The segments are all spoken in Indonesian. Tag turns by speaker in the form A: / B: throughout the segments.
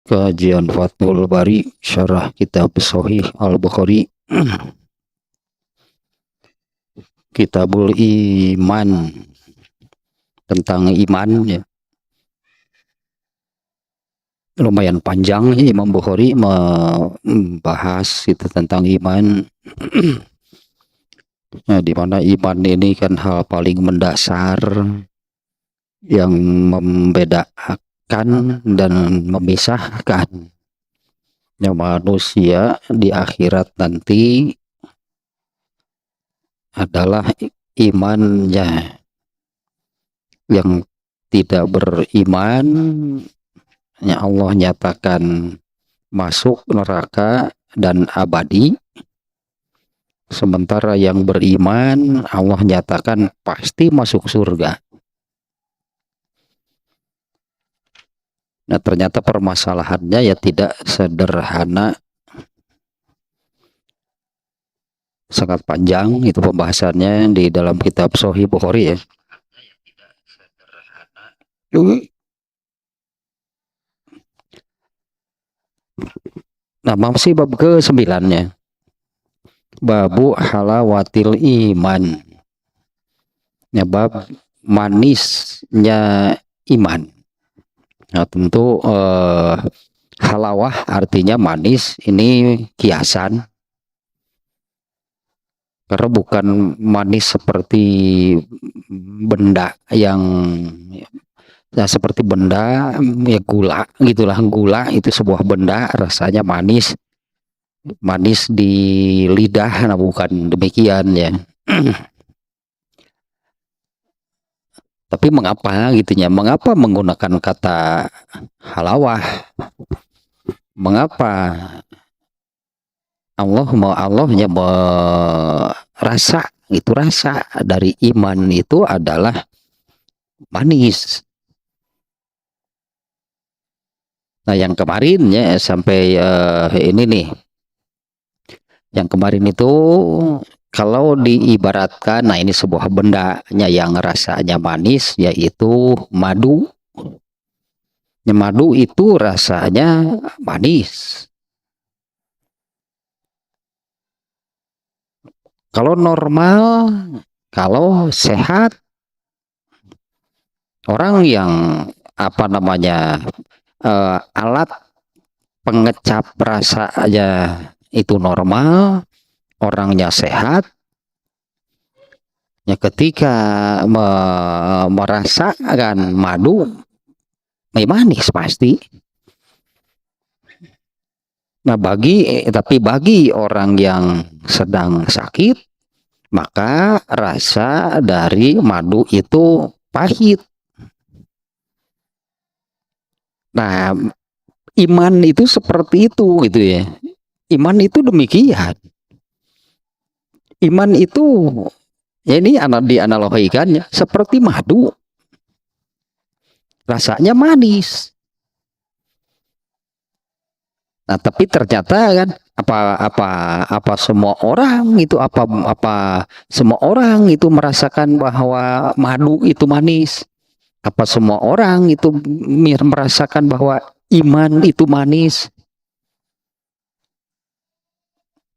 A: Kajian Fathul Bari Syarah Kitab Sahih Al-Bukhari. Kitabul Iman, tentang iman ya. Lumayan panjang ya, Imam Bukhari membahas itu tentang iman. Nah, di mana iman ini kan hal paling mendasar yang membedakan dan memisahkan ya manusia di akhirat nanti adalah imannya. Yang tidak beriman, ya Allah nyatakan masuk neraka dan abadi. Sementara yang beriman, Allah nyatakan pasti masuk surga. Nah, ternyata permasalahannya ya tidak sederhana. Sangat panjang itu pembahasannya di dalam kitab Sahih Bukhari ya. Nah, masih bab ke-9-nya. Babu halawatil iman. Ya, bab manisnya iman. Nah, tentu halawah artinya manis, ini kiasan. Karena bukan manis seperti benda yang ya seperti benda ya gula gitulah. Gula itu sebuah benda rasanya manis, manis di lidah. Nah, bukan demikian ya. Tapi mengapa gitunya? Mengapa menggunakan kata halawah? Mengapa Allahnya rasa itu, rasa dari iman itu adalah manis. Nah, yang kemarin ya sampai ini nih. Yang kemarin itu kalau diibaratkan, nah ini sebuah bendanya yang rasanya manis, yaitu madu. Ya, madu itu rasanya manis. Kalau normal, kalau sehat, orang yang apa namanya alat pengecap rasa aja itu normal, orangnya sehat, ya ketika merasakan madu manis pasti. Nah, tapi bagi orang yang sedang sakit, maka rasa dari madu itu pahit. Nah, iman itu seperti itu gitu ya. Iman itu demikian. Iman itu ya ini dianalogikan ya seperti madu. Rasanya manis. Nah, tapi ternyata kan apa semua orang itu apa semua orang itu merasakan bahwa madu itu manis? Apa semua orang itu merasakan bahwa iman itu manis?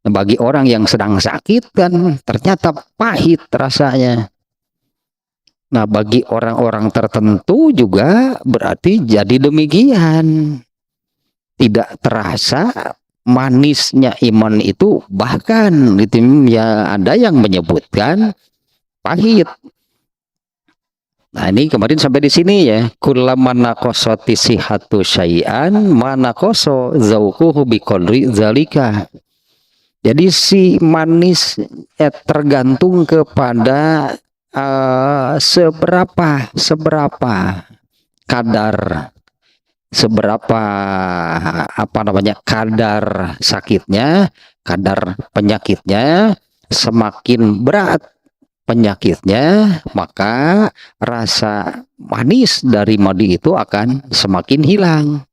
A: Nah, bagi orang yang sedang sakit kan ternyata pahit rasanya. Nah, bagi orang-orang tertentu juga berarti jadi demikian. Tidak terasa manisnya iman itu, bahkan gitu ya ada yang menyebutkan pahit. Nah, ini kemarin sampai di sini ya. Kullaman naqasati sihhatu syai'an manaqasa zauquhu biqadri zalika. Jadi si manis tergantung kepada seberapa kadar, seberapa apa namanya kadar sakitnya, kadar penyakitnya. Semakin berat penyakitnya, maka rasa manis dari madu itu akan semakin hilang.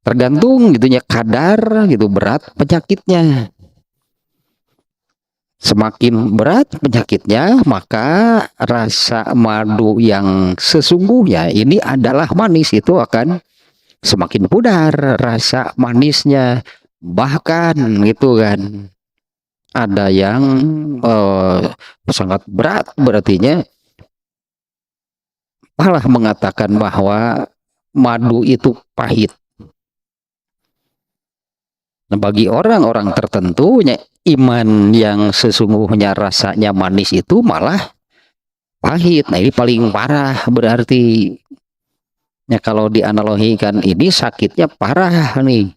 A: Tergantung gitunya kadar gitu berat penyakitnya. Semakin berat penyakitnya, maka rasa madu yang sesungguhnya ini adalah manis, itu akan semakin pudar rasa manisnya. Bahkan gitu kan, ada yang sangat berat, berartinya malah mengatakan bahwa madu itu pahit. Nah, bagi orang-orang tertentunya, iman yang sesungguhnya rasanya manis itu malah pahit. Nah, ini paling parah berarti. Ya, kalau dianalogikan ini sakitnya parah nih.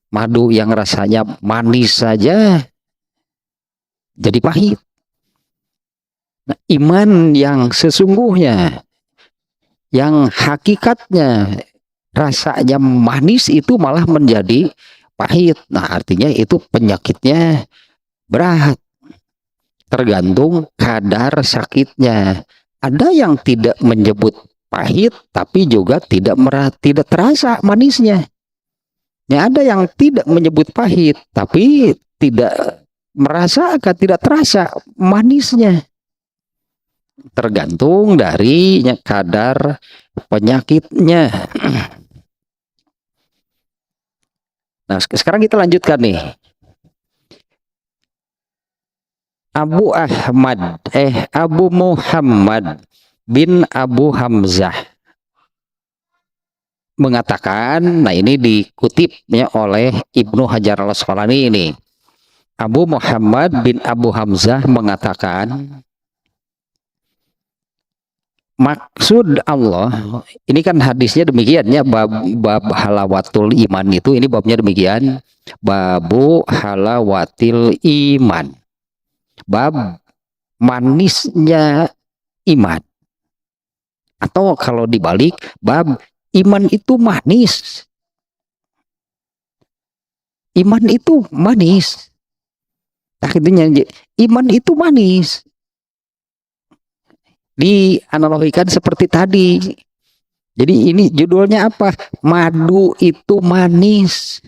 A: Madu yang rasanya manis saja jadi pahit. Nah, iman yang sesungguhnya, yang hakikatnya rasanya manis itu malah menjadi pahit. Nah, artinya itu penyakitnya berat. Tergantung kadar sakitnya. Ada yang tidak menyebut pahit, tapi juga tidak terasa manisnya. Ya, ada yang tidak menyebut pahit, tapi tidak tidak terasa manisnya. Tergantung dari kadar penyakitnya. Nah, sekarang kita lanjutkan nih. Abu Muhammad bin Abu Hamzah mengatakan, nah ini dikutip ya oleh Ibnu Hajar al-Asqalani ini. Abu Muhammad bin Abu Hamzah mengatakan, maksud Allah, ini kan hadisnya demikian ya, bab halawatul iman itu, ini babnya demikian, babu halawatil iman, bab manisnya iman. Atau kalau dibalik, bab iman itu manis. Iman itu manis. Akhirnya iman itu manis. Dianalogikan seperti tadi. Jadi ini judulnya apa? Madu itu manis.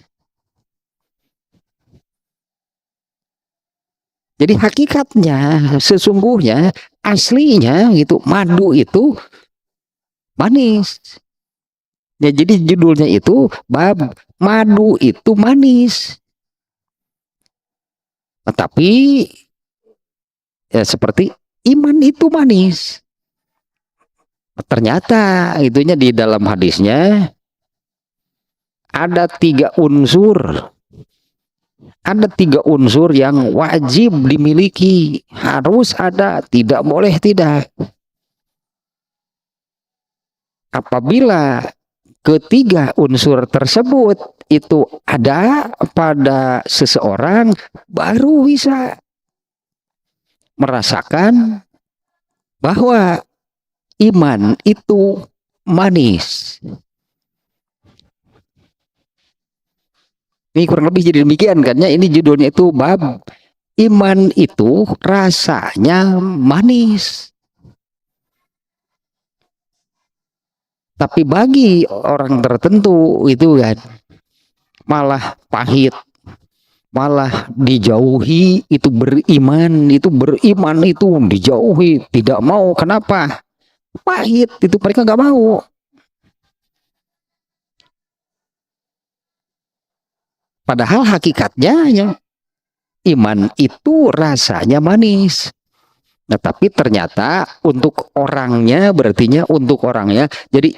A: Jadi hakikatnya, sesungguhnya, aslinya gitu, madu itu manis. Ya, jadi judulnya itu bab madu itu manis. Tetapi ya seperti iman itu manis. Ternyata itunya di dalam hadisnya ada 3 unsur. Ada 3 unsur yang wajib dimiliki, harus ada, tidak boleh tidak. Apabila ketiga unsur tersebut itu ada pada seseorang, baru bisa merasakan bahwa iman itu manis. Ini kurang lebih jadi demikian kan ya. Ini judulnya itu bab iman itu rasanya manis. Tapi bagi orang tertentu itu kan malah pahit, malah dijauhi. Itu beriman itu dijauhi, tidak mau. Kenapa? Pahit, itu mereka nggak mau. Padahal hakikatnya ya, iman itu rasanya manis. Nah, tapi ternyata untuk orangnya, berartinya untuk orangnya, jadi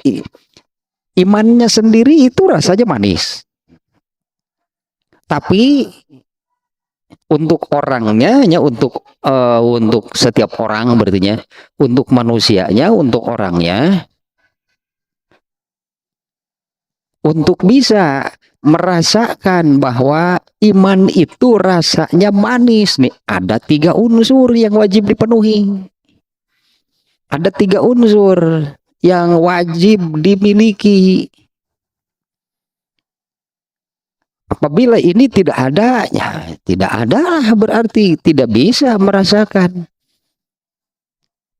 A: imannya sendiri itu rasanya manis. Tapi untuk orangnya, ya untuk setiap orang, berartinya untuk manusianya, untuk orangnya, untuk bisa merasakan bahwa iman itu rasanya manis nih, ada 3 unsur yang wajib dipenuhi. Ada 3 unsur yang wajib dimiliki. Apabila ini tidak ada, ya tidak ada, berarti tidak bisa merasakan.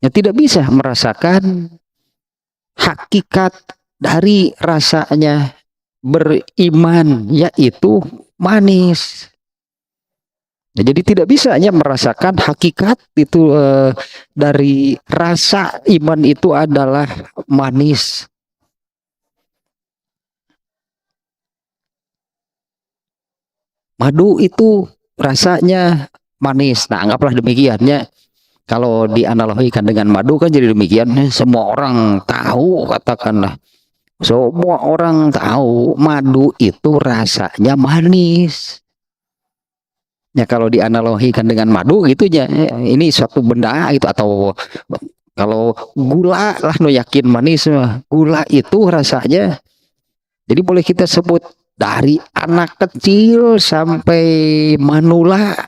A: Ya, tidak bisa merasakan hakikat dari rasanya beriman, yaitu manis. Nah, jadi tidak bisa hanya merasakan hakikat itu dari rasa iman itu adalah manis. Madu itu rasanya manis. Nah, anggaplah demikiannya. Kalau dianalogikan dengan madu kan jadi demikian. Semua orang tahu, katakanlah. Semua orang tahu madu itu rasanya manis. Ya kalau dianalogikan dengan madu gitu ya, ini suatu benda itu, atau kalau gula lah no yakin manis, gula itu rasanya. Jadi boleh kita sebut dari anak kecil sampai manula,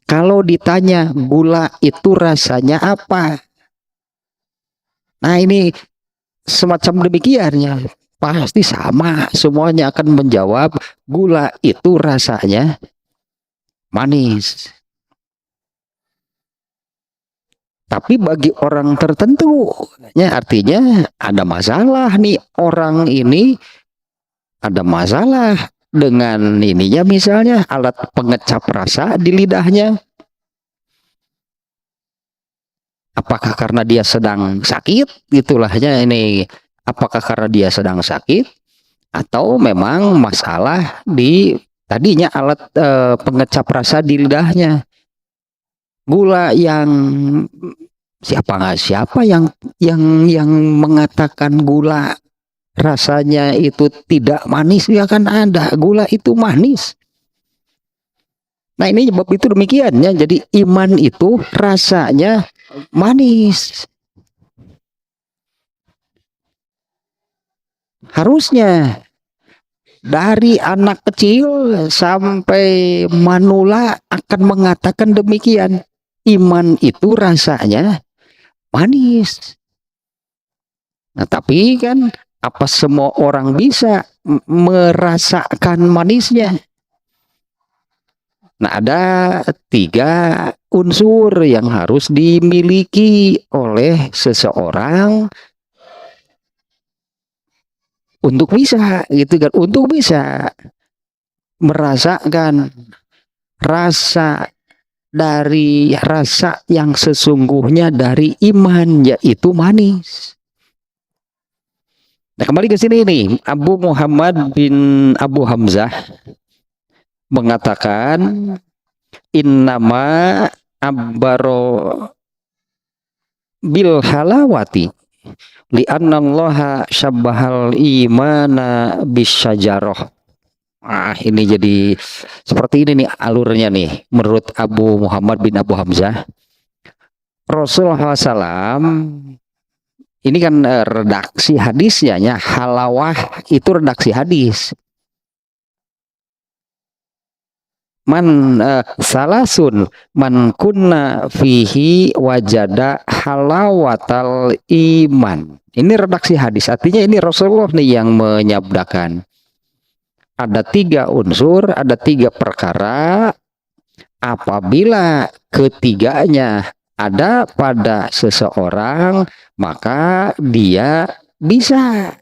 A: kalau ditanya gula itu rasanya apa? Nah ini semacam demikiannya, pasti sama, semuanya akan menjawab gula itu rasanya manis. Tapi bagi orang tertentu, ya artinya ada masalah nih, orang ini ada masalah dengan ininya, misalnya alat pengecap rasa di lidahnya. Apakah karena dia sedang sakit, itulahnya ini. Apakah karena dia sedang sakit, atau memang masalah di tadinya alat pengecap rasa di lidahnya. Gula yang siapa yang mengatakan gula rasanya itu tidak manis, ya kan ada, gula itu manis. Nah ini sebab itu demikiannya, jadi iman itu rasanya manis. Harusnya dari anak kecil sampai manula akan mengatakan demikian. Iman itu rasanya manis. Nah, tapi kan apa semua orang bisa merasakan manisnya? Nah, ada 3 unsur yang harus dimiliki oleh seseorang untuk bisa, gitu kan, untuk bisa merasakan rasa dari rasa yang sesungguhnya dari iman, yaitu manis. Nah, kembali ke sini nih, Abu Muhammad bin Abu Hamzah mengatakan innama abbaro bil halawati li'annallaha syabbahal imana bisyajaroh. Ah, ini jadi seperti ini nih alurnya nih menurut Abu Muhammad bin Abu Hamzah. Rasulullah SAW ini kan redaksi hadisnya ya, halawah itu redaksi hadis. Salasun man kunna fihi wajada halawatal iman. Ini redaksi hadis, artinya ini Rasulullah nih yang menyabdakan. Ada 3 unsur, ada 3 perkara. Apabila ketiganya ada pada seseorang, maka dia bisa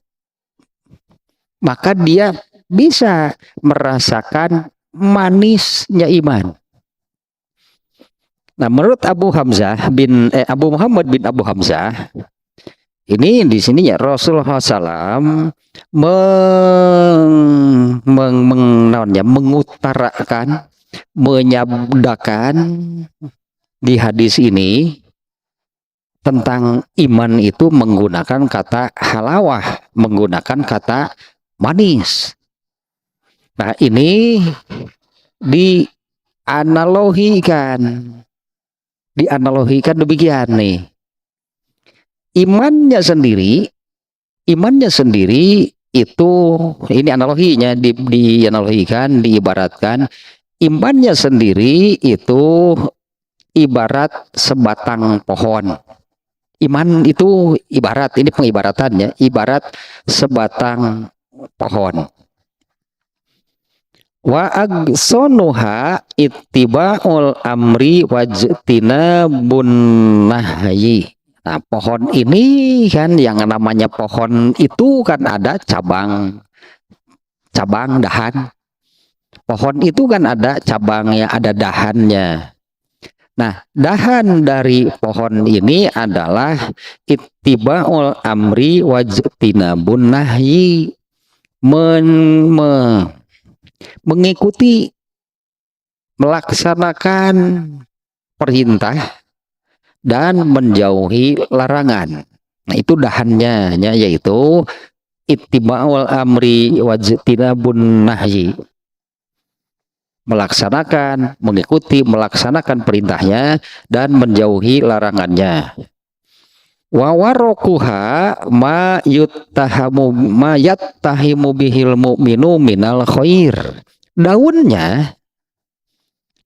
A: merasakan manisnya iman. Nah, menurut Abu Muhammad bin Abu Hamzah, ini di sini ya Rasulullah SAW mengutarakan, menyabdakan di hadis ini tentang iman itu menggunakan kata halawah, menggunakan kata manis. Nah, ini dianalogikan demikian nih. Imannya sendiri itu, ini analoginya dianalogikan, diibaratkan imannya sendiri itu ibarat sebatang pohon. Iman itu ibarat, ini pengibaratannya, ibarat sebatang pohon. Wa agsonuha ittiba'ul amri wajtinabun nahyi. Nah, pohon ini kan yang namanya pohon itu kan ada cabang dahan. Pohon itu kan ada cabangnya, ada dahannya. Nah, dahan dari pohon ini adalah ittiba'ul amri wajtinabun nahyi, mengikuti, melaksanakan perintah dan menjauhi larangan. Nah, itu dahannya, yaitu ittiba'ul amri wajtinabun nahyi, melaksanakan, mengikuti, melaksanakan perintahnya dan menjauhi larangannya. Wa warokuha ma yattahimu bihil mu'minu minal khair. Daunnya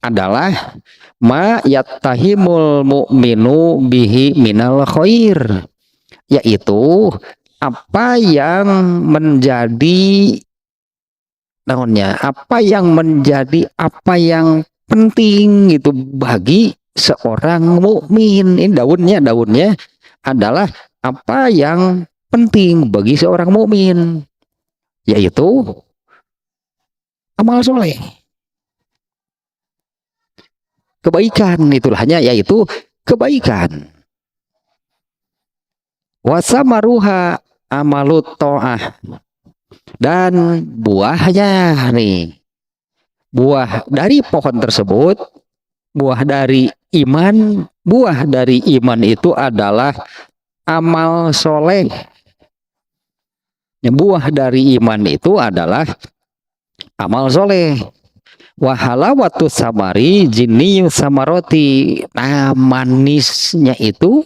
A: adalah ma yattahimul mu'minu bihi minal khair, yaitu apa yang menjadi daunnya, apa yang penting itu bagi seorang mukmin. Ini daunnya adalah apa yang penting bagi seorang mukmin, yaitu amal soleh, kebaikan. Itulahnya, yaitu kebaikan. Wasamaruha amalut to'ah, dan buahnya nih, buah dari pohon tersebut, buah dari iman itu adalah amal soleh. Buah dari iman itu adalah amal soleh. Wahalawatu samari jinniyu samaroti. Nah, manisnya itu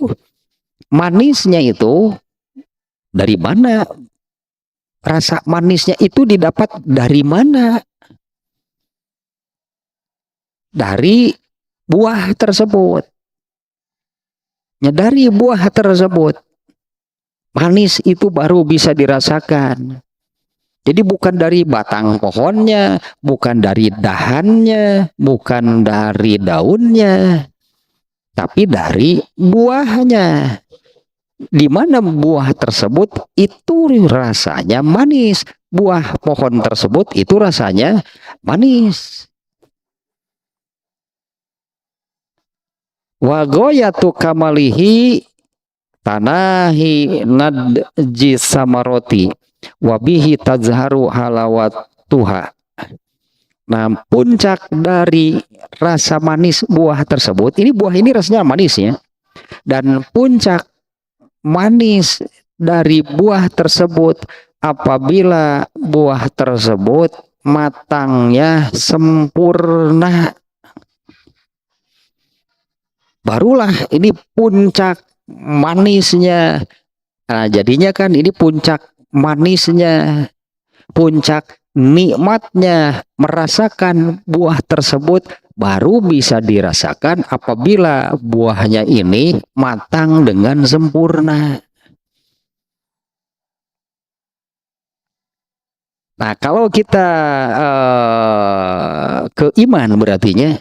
A: dari mana? Rasa manisnya itu didapat dari mana? Dari buah tersebut. Dari buah tersebut manis itu baru bisa dirasakan. Jadi bukan dari batang pohonnya, bukan dari dahannya, bukan dari daunnya, tapi dari buahnya. Di mana buah tersebut itu rasanya manis. Buah pohon tersebut itu rasanya manis. Wa goyatu kamalihi tanahi nadji samaroti wabihi tazharu halawatuha. Nah, puncak dari rasa manis buah tersebut, ini buah ini rasanya manis ya, dan puncak manis dari buah tersebut apabila buah tersebut matangnya sempurna, barulah ini puncak manisnya. Nah, jadinya kan ini puncak manisnya, puncak nikmatnya merasakan buah tersebut baru bisa dirasakan apabila buahnya ini matang dengan sempurna. Nah, kalau kita ke iman, berartinya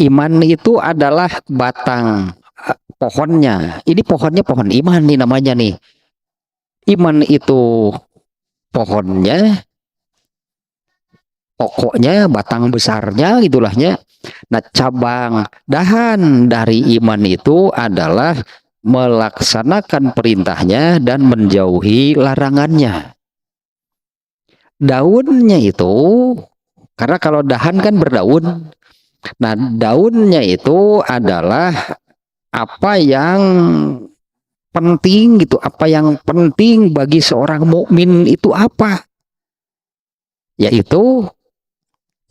A: iman itu adalah batang pohonnya. Ini pohonnya pohon iman nih namanya nih. Iman itu pohonnya, pokoknya, batang besarnya gitulahnya. Nah, cabang dahan dari iman itu adalah melaksanakan perintahnya dan menjauhi larangannya. Daunnya itu, karena kalau dahan kan berdaun. Nah, daunnya itu adalah apa yang penting gitu, apa yang penting bagi seorang mukmin itu apa? Yaitu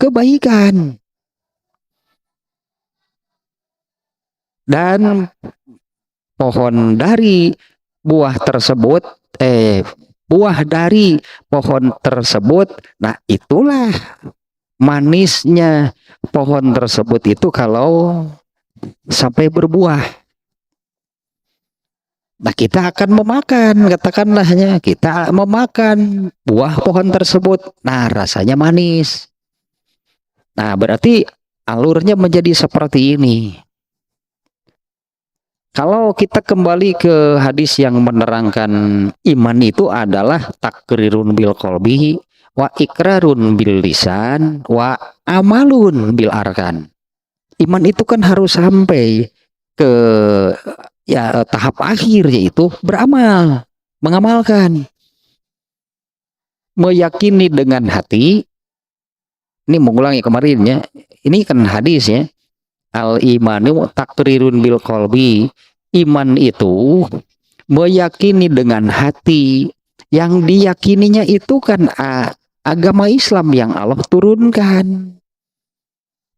A: kebaikan. Dan pohon dari buah tersebut, buah dari pohon tersebut, nah itulah manisnya pohon tersebut itu kalau sampai berbuah. Nah, kita akan memakan, katakanlahnya kita memakan buah pohon tersebut. Nah, rasanya manis. Nah, berarti alurnya menjadi seperti ini. Kalau kita kembali ke hadis yang menerangkan iman itu adalah takrirun bil qalbi wa ikrarun bil lisan wa amalun bil arkan. Iman itu kan harus sampai ke tahap akhir, yaitu beramal, mengamalkan, meyakini dengan hati. Ini mengulangi kemarin ya, ini kan hadis ya, al imanu takrirun bil qalbi. Iman itu meyakini dengan hati, yang diyakininya itu kan agama Islam yang Allah turunkan.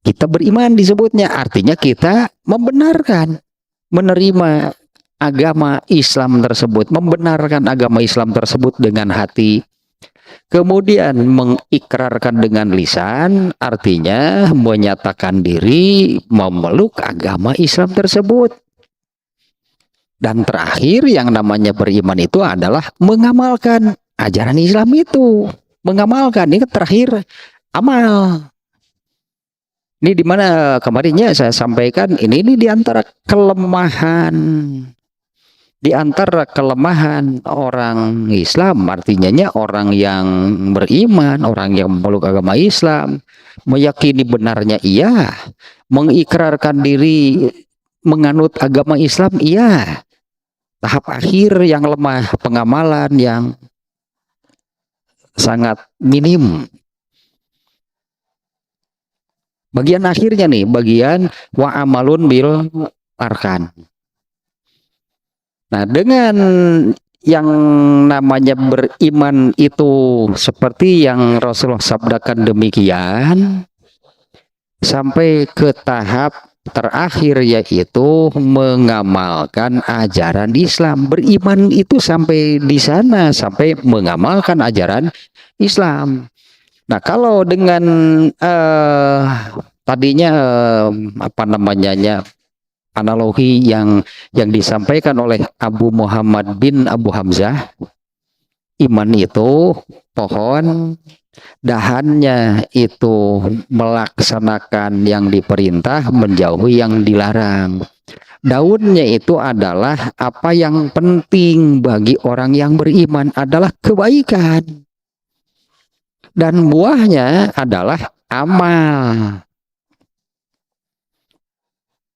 A: Kita beriman disebutnya, artinya kita membenarkan, menerima agama Islam tersebut, membenarkan agama Islam tersebut dengan hati. Kemudian mengikrarkan dengan lisan, artinya menyatakan diri memeluk agama Islam tersebut. Dan terakhir yang namanya beriman itu adalah mengamalkan ajaran Islam itu. Mengamalkan, ini terakhir amal. Ini dimana kemarinnya saya sampaikan, ini diantara kelemahan. Di antara kelemahan orang Islam, artinya orang yang beriman, orang yang memeluk agama Islam, meyakini benarnya iya, mengikrarkan diri menganut agama Islam iya. Tahap akhir yang lemah, pengamalan yang sangat minim. Bagian akhirnya nih, bagian wa amalun bil arkan. Nah, dengan yang namanya beriman itu seperti yang Rasulullah sabdakan demikian, sampai ke tahap terakhir yaitu mengamalkan ajaran Islam. Beriman itu sampai di sana, sampai mengamalkan ajaran Islam. Nah, kalau dengan tadinya apa namanya analogi yang disampaikan oleh Abu Muhammad bin Abu Hamzah, iman itu pohon, dahannya itu melaksanakan yang diperintah, menjauhi yang dilarang. Daunnya itu adalah apa yang penting bagi orang yang beriman adalah kebaikan. Dan buahnya adalah amal.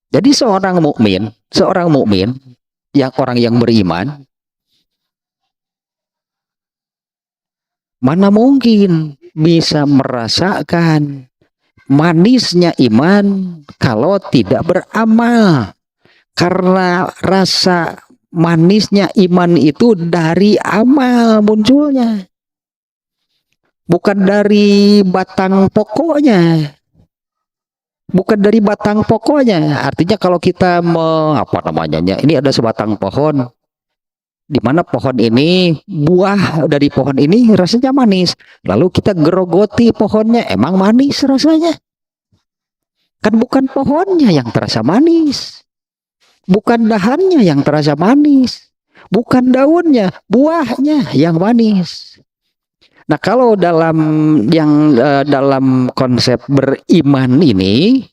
A: Jadi seorang mukmin yang orang yang beriman, mana mungkin bisa merasakan manisnya iman kalau tidak beramal. Karena rasa manisnya iman itu dari amal munculnya. Bukan dari batang pokoknya. Bukan dari batang pokoknya. Artinya kalau kita ini ada sebatang pohon, di mana pohon ini, buah dari pohon ini rasanya manis. Lalu kita gerogoti pohonnya, emang manis rasanya? Kan bukan pohonnya yang terasa manis. Bukan dahannya yang terasa manis. Bukan daunnya, buahnya yang manis. Nah, kalau dalam konsep beriman ini,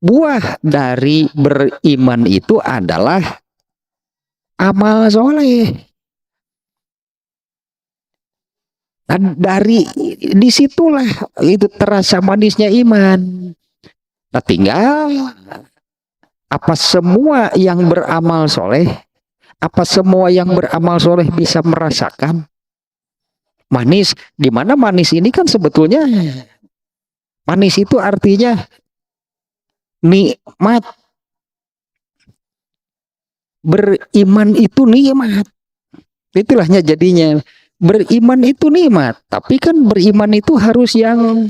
A: buah dari beriman itu adalah amal soleh. Dan dari disitulah itu terasa manisnya iman. Nah, tinggal apa semua yang beramal soleh, bisa merasakan manis. Di mana manis ini kan sebetulnya, manis itu artinya nikmat. Beriman itu nikmat. Itulahnya jadinya beriman itu nikmat. Tapi kan beriman itu harus yang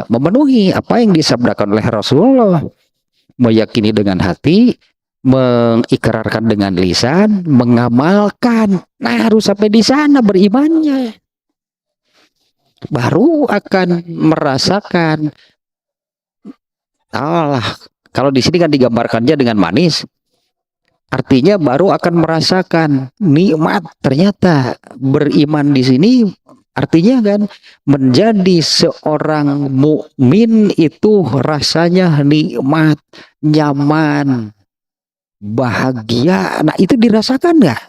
A: memenuhi apa yang disabdakan oleh Rasulullah. Meyakini dengan hati, mengikrarkan dengan lisan, mengamalkan. Nah, harus sampai di sana berimannya. Baru akan merasakan. Kalau di sini kan digambarkannya dengan manis. Artinya baru akan merasakan nikmat. Ternyata beriman di sini artinya kan menjadi seorang mukmin itu rasanya nikmat, nyaman, bahagia. Nah, itu dirasakan nggak?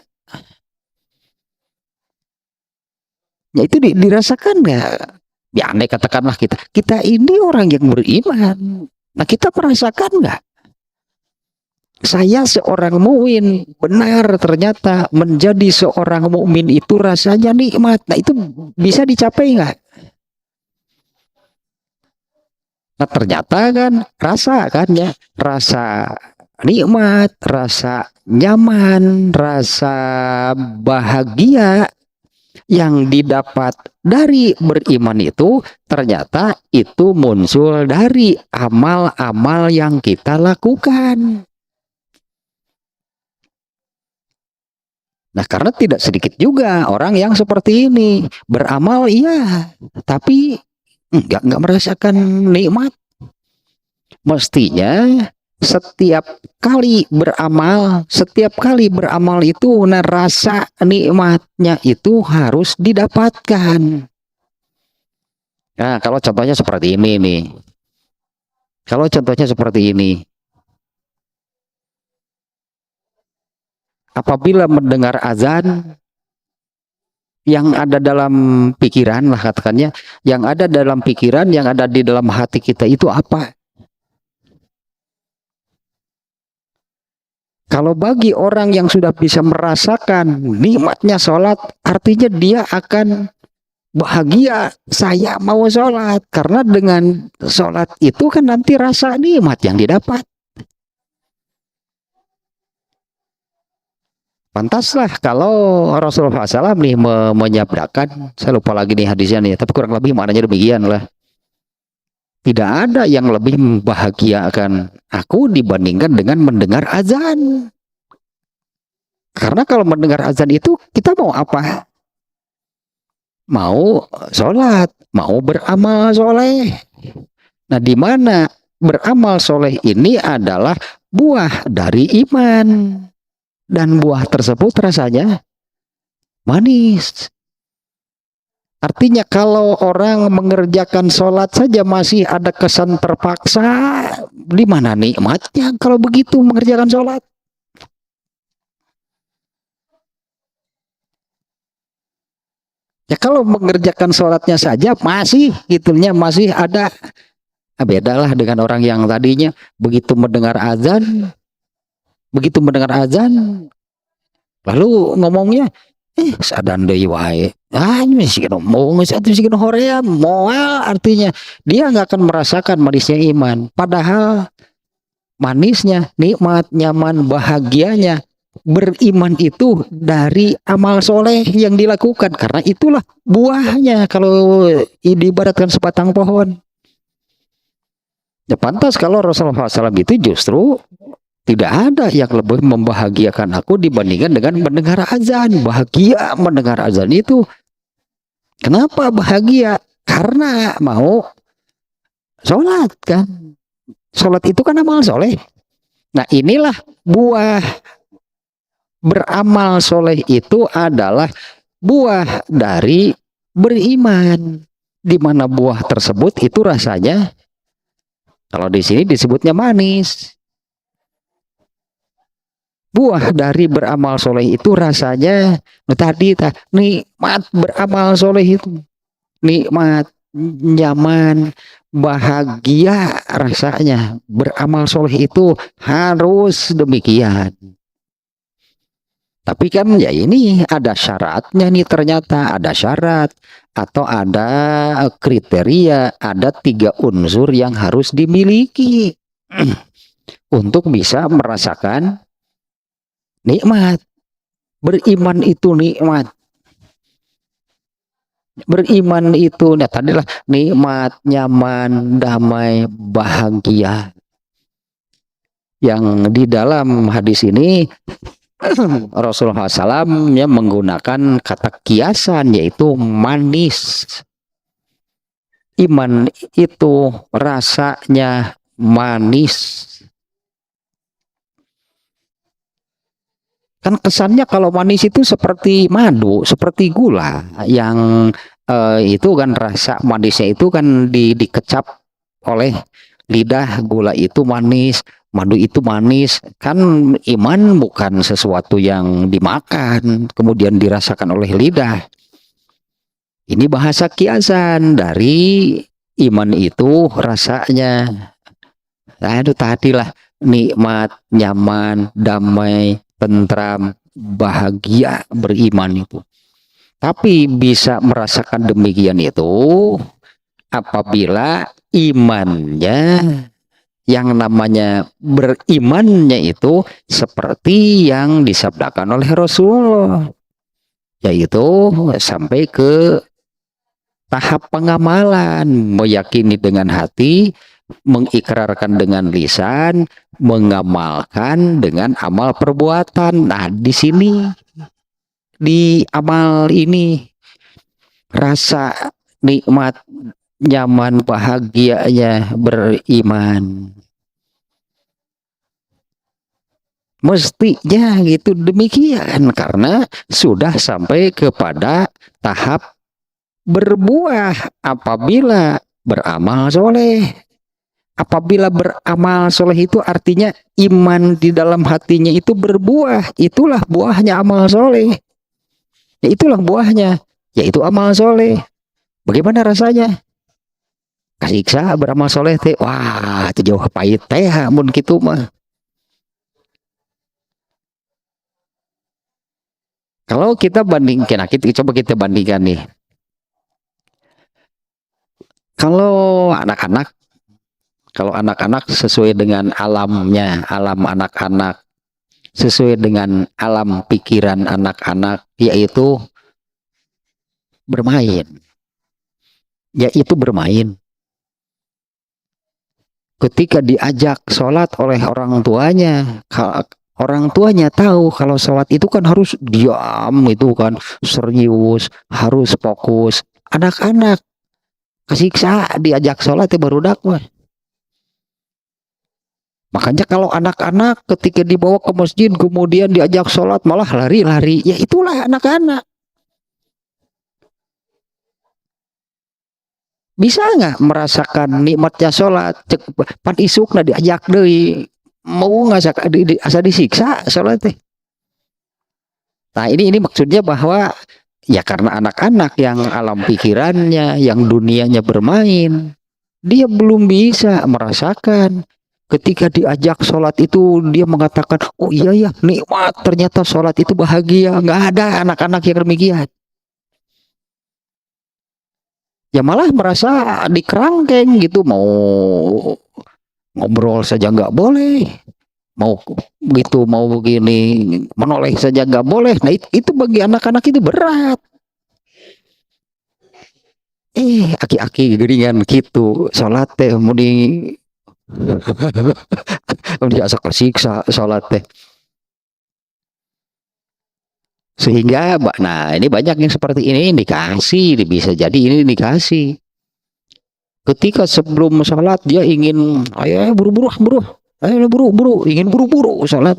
A: Ya itu dirasakan nggak? Ya andai katakanlah kita ini orang yang beriman. Nah kita merasakan nggak? Saya seorang mukmin, benar ternyata menjadi seorang mukmin itu rasanya nikmat. Nah itu bisa dicapai nggak? Nah ternyata kan rasa kan ya, rasa nikmat, rasa nyaman, rasa bahagia yang didapat dari beriman itu ternyata itu muncul dari amal-amal yang kita lakukan. Nah, karena tidak sedikit juga orang yang seperti ini beramal iya, tapi enggak merasakan nikmat. Mestinya setiap kali beramal itu nah rasa nikmatnya itu harus didapatkan. Nah, kalau contohnya seperti ini nih. Kalau contohnya seperti ini. Apabila mendengar azan, yang ada dalam pikiran lah katakannya, yang ada dalam pikiran, yang ada di dalam hati kita itu apa? Kalau bagi orang yang sudah bisa merasakan nikmatnya sholat, artinya dia akan bahagia, saya mau sholat. Karena dengan sholat itu kan nanti rasa nikmat yang didapat. Pantaslah kalau Rasulullah SAW nih menyabdakan, saya lupa lagi nih hadisnya nih, tapi kurang lebih maknanya demikian lah. Tidak ada yang lebih membahagiakan aku dibandingkan dengan mendengar azan. Karena kalau mendengar azan itu kita mau apa? Mau sholat, mau beramal soleh. Nah, di mana beramal soleh ini adalah buah dari iman. Dan buah tersebut rasanya manis. Artinya kalau orang mengerjakan sholat saja masih ada kesan terpaksa, di mana nikmatnya kalau begitu mengerjakan sholat? Ya kalau mengerjakan sholatnya saja masih gitunya masih ada, bedalah dengan orang yang tadinya begitu mendengar azan lalu ngomongnya sadan deui wae. Ini sih ngomong satu sih hoream moal, artinya dia nggak akan merasakan manisnya iman. Padahal manisnya, nikmat, nyaman, bahagianya beriman itu dari amal soleh yang dilakukan. Karena itulah buahnya kalau diibaratkan sebatang pohon. Ya pantas kalau Rasulullah SAW itu justru tidak ada yang lebih membahagiakan aku dibandingkan dengan mendengar azan. Bahagia mendengar azan itu. Kenapa bahagia? Karena mau sholat kan. Sholat itu kan amal soleh. Nah inilah buah beramal soleh itu adalah buah dari beriman. Di mana buah tersebut itu rasanya, kalau di sini disebutnya manis. Buah dari beramal soleh itu rasanya tadi nikmat beramal soleh itu nikmat, nyaman, bahagia rasanya. Beramal soleh itu harus demikian. Tapi kan ya ini ada syaratnya nih, ternyata ada syarat atau ada kriteria, ada 3 unsur yang harus dimiliki untuk bisa merasakan nikmat. Beriman itu nikmat. Beriman itu nah tadilah nikmat, nyaman, damai, bahagia. Yang di dalam hadis ini Rasulullah SAW ya menggunakan kata kiasan yaitu manis. Iman itu rasanya manis. Kan kesannya kalau manis itu seperti madu, seperti gula yang itu kan rasa manisnya itu kan dikecap oleh lidah. Gula itu manis, madu itu manis. Kan iman bukan sesuatu yang dimakan kemudian dirasakan oleh lidah. Ini bahasa kiasan dari iman itu rasanya. Nah, itu tadilah nikmat, nyaman, damai, tentram, bahagia beriman itu. Tapi bisa merasakan demikian itu apabila imannya, yang namanya berimannya itu seperti yang disabdakan oleh Rasulullah, yaitu sampai ke tahap pengamalan, meyakini dengan hati, mengikrarkan dengan lisan, mengamalkan dengan amal perbuatan. Nah, di sini di amal ini rasa nikmat, nyaman, bahagianya beriman. Mestinya gitu demikian, karena sudah sampai kepada tahap berbuah apabila beramal soleh. Apabila beramal soleh itu artinya iman di dalam hatinya itu berbuah. Itulah buahnya amal soleh. Ya, itulah buahnya, yaitu amal soleh. Bagaimana rasanya? Kasiksa beramal soleh teh, wah itu jauh pahit teh, mun gitu mah. Kalau kita bandingkan, coba kita bandingkan nih. Kalau anak-anak sesuai dengan alamnya, alam anak-anak, sesuai dengan alam pikiran anak-anak, yaitu bermain. Yaitu bermain. Ketika diajak sholat oleh orang tuanya, orang tuanya tahu kalau sholat itu kan harus diam, itu kan serius, harus fokus. Anak-anak kesiksa diajak sholat ya baru dakwah. Makanya kalau anak-anak ketika dibawa ke masjid kemudian diajak sholat malah lari-lari, ya itulah anak-anak. Bisa nggak merasakan nikmatnya sholat? Pan isuk nah diajak deh, mau nggak asa disiksa sholat teh. Nah ini maksudnya bahwa ya karena anak-anak yang alam pikirannya, yang dunianya bermain, dia belum bisa merasakan. Ketika diajak sholat itu dia mengatakan, oh iya ya nikmat, ternyata sholat itu bahagia. Nggak ada anak-anak yang demikian. Ya malah merasa dikerangkeng gitu, mau ngobrol saja nggak boleh, mau gitu, mau begini menoleh saja nggak boleh. Nah itu bagi anak-anak itu berat. Aki-aki geringan gitu sholat teh muni biasa kesiksa sholat teh. Sehingga nah ini banyak yang seperti ini dikasih, bisa jadi ini dikasih. Ketika sebelum sholat dia ingin ayo buru-buru, ayo buru-buru, ingin buru-buru sholat.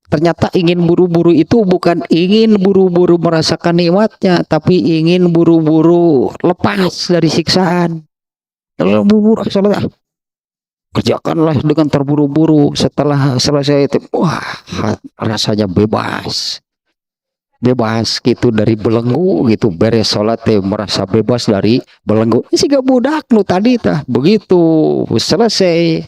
A: Ternyata ingin buru-buru itu bukan ingin buru-buru merasakan nikmatnya, tapi ingin buru-buru lepas dari siksaan. Buru-buru sholat, kerjakanlah dengan terburu-buru. Setelah selesai itu, wah rasanya bebas gitu dari belenggu gitu, beres sholat merasa bebas dari belenggu. Ini sih gak budak lu tadi tah begitu selesai.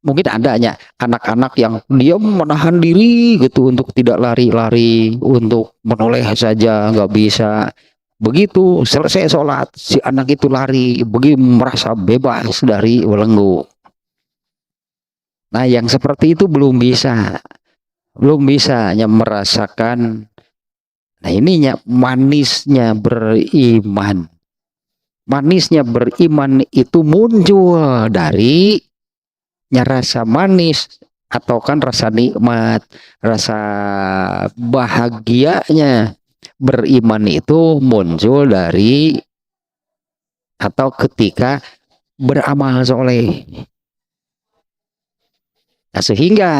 A: Mungkin adanya anak-anak yang diam menahan diri gitu untuk tidak lari-lari, untuk menoleh saja nggak bisa. Begitu selesai sholat si anak itu lari, begitu merasa bebas dari belenggu. Nah yang seperti itu belum bisa hanya merasakan. Nah ininya manisnya beriman. Manisnya beriman itu muncul dari rasa manis atau kan rasa nikmat, rasa bahagianya beriman itu muncul dari atau ketika beramal soleh. Nah, sehingga